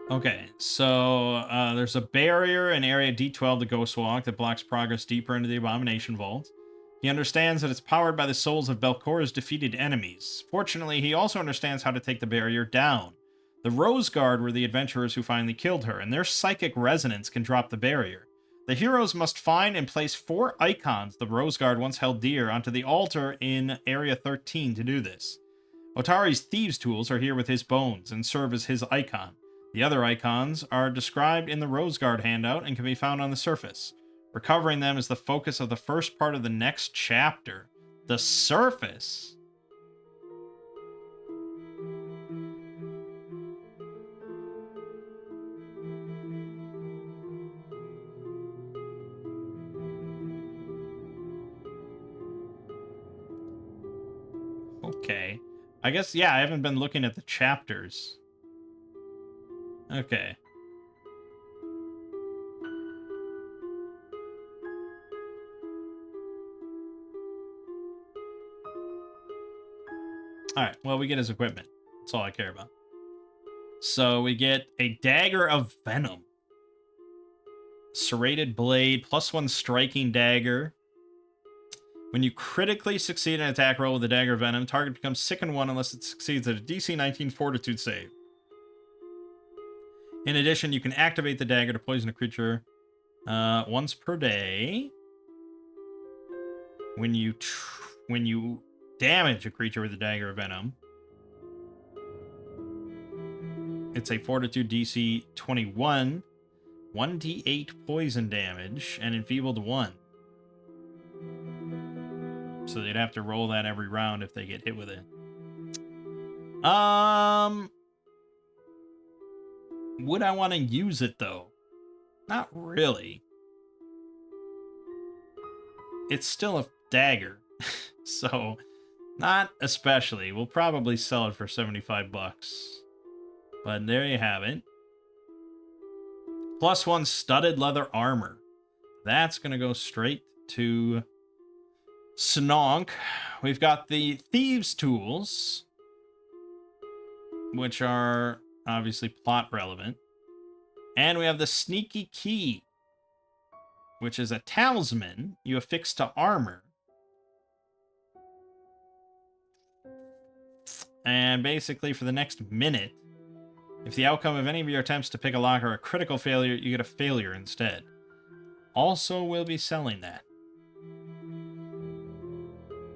Okay, so there's a barrier in Area D12, the Ghost Walk, that blocks progress deeper into the Abomination Vault. He understands that it's powered by the souls of Belcorra's defeated enemies. Fortunately, he also understands how to take the barrier down. The Rose Guard were the adventurers who finally killed her, and their psychic resonance can drop the barrier. The heroes must find and place 4 icons the Rose Guard once held dear onto the altar in Area 13 to do this. Otari's thieves' tools are here with his bones and serve as his icon. The other icons are described in the Rose Guard handout and can be found on the surface. Recovering them is the focus of the first part of the next chapter. The surface. Okay. I guess, yeah, I haven't been looking at the chapters. Okay. Alright, well, we get his equipment. That's all I care about. So we get a Dagger of Venom. Serrated blade, +1 striking dagger. When you critically succeed an attack roll with a Dagger of Venom, target becomes Sickened 1 unless it succeeds at a DC 19 Fortitude save. In addition, you can activate the dagger to poison a creature once per day. When you damage a creature with a Dagger of Venom, it's a Fortitude DC 21, 1d8 poison damage, and enfeebled 1. So they'd have to roll that every round if they get hit with it. Would I want to use it, though? Not really. It's still a dagger, so not especially. We'll probably sell it for 75 bucks. But there you have it. +1 studded leather armor. That's going to go straight to Snonk. We've got the Thieves' Tools, which are obviously plot relevant. And we have the Sneaky Key, which is a talisman you affix to armor. And basically, for the next minute, if the outcome of any of your attempts to pick a lock are a critical failure, you get a failure instead. Also, we'll be selling that.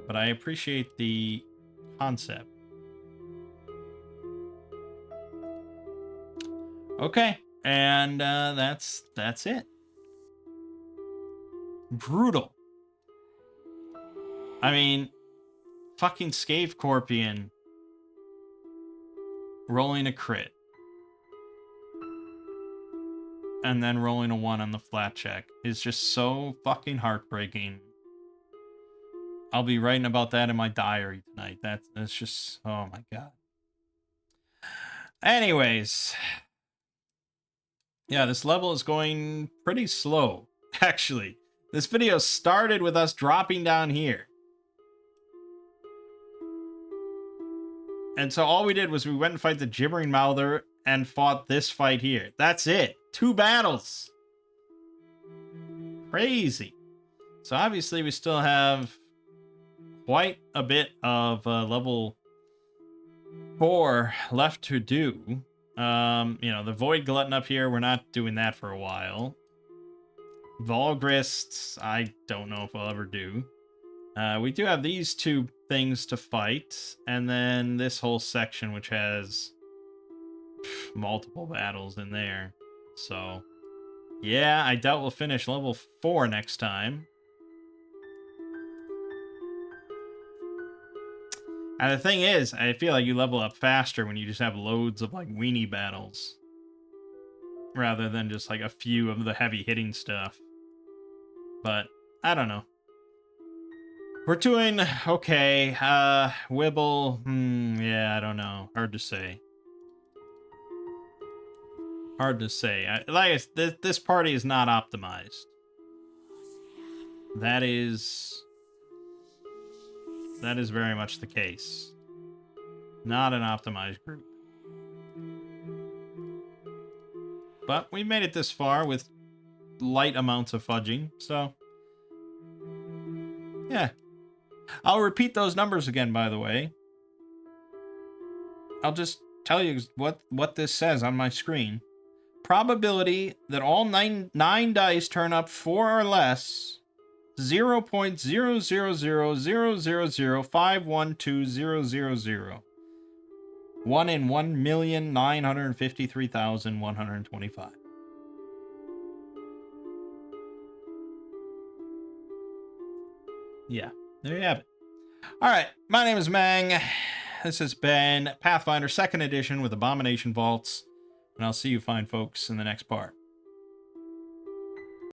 But I appreciate the concept. Okay, and that's it. Brutal. I mean, fucking Scathe Corpion rolling a crit. And then rolling a 1 on the flat check is just so fucking heartbreaking. I'll be writing about that in my diary tonight. That's just, oh my god. Anyways. Yeah, this level is going pretty slow, actually. This video started with us dropping down here. And so all we did was we went and fight the Gibbering Mouther and fought this fight here. That's it. 2 battles. Crazy. So obviously we still have quite a bit of level 4 left to do. You know, the Void Glutton up here, we're not doing that for a while. Volgrist, I don't know if I'll ever do. We do have these 2 things to fight, and then this whole section, which has multiple battles in there. So, yeah, I doubt we'll finish level 4 next time. And the thing is, I feel like you level up faster when you just have loads of, like, weenie battles. Rather than just, like, a few of the heavy hitting stuff. But, I don't know. We're doing okay. Wibble, yeah, I don't know. Hard to say. Hard to say. This party is not optimized. That is very much the case. Not an optimized group. But we made it this far with light amounts of fudging, so yeah. I'll repeat those numbers again, by the way. I'll just tell you what this says on my screen. Probability that all nine dice turn up 4 or less, 0.00000051200. 1 in 1,953,125. Yeah, there you have it. All right, my name is Mang. This has been Pathfinder 2nd Edition with Abomination Vaults, and I'll see you fine folks in the next part.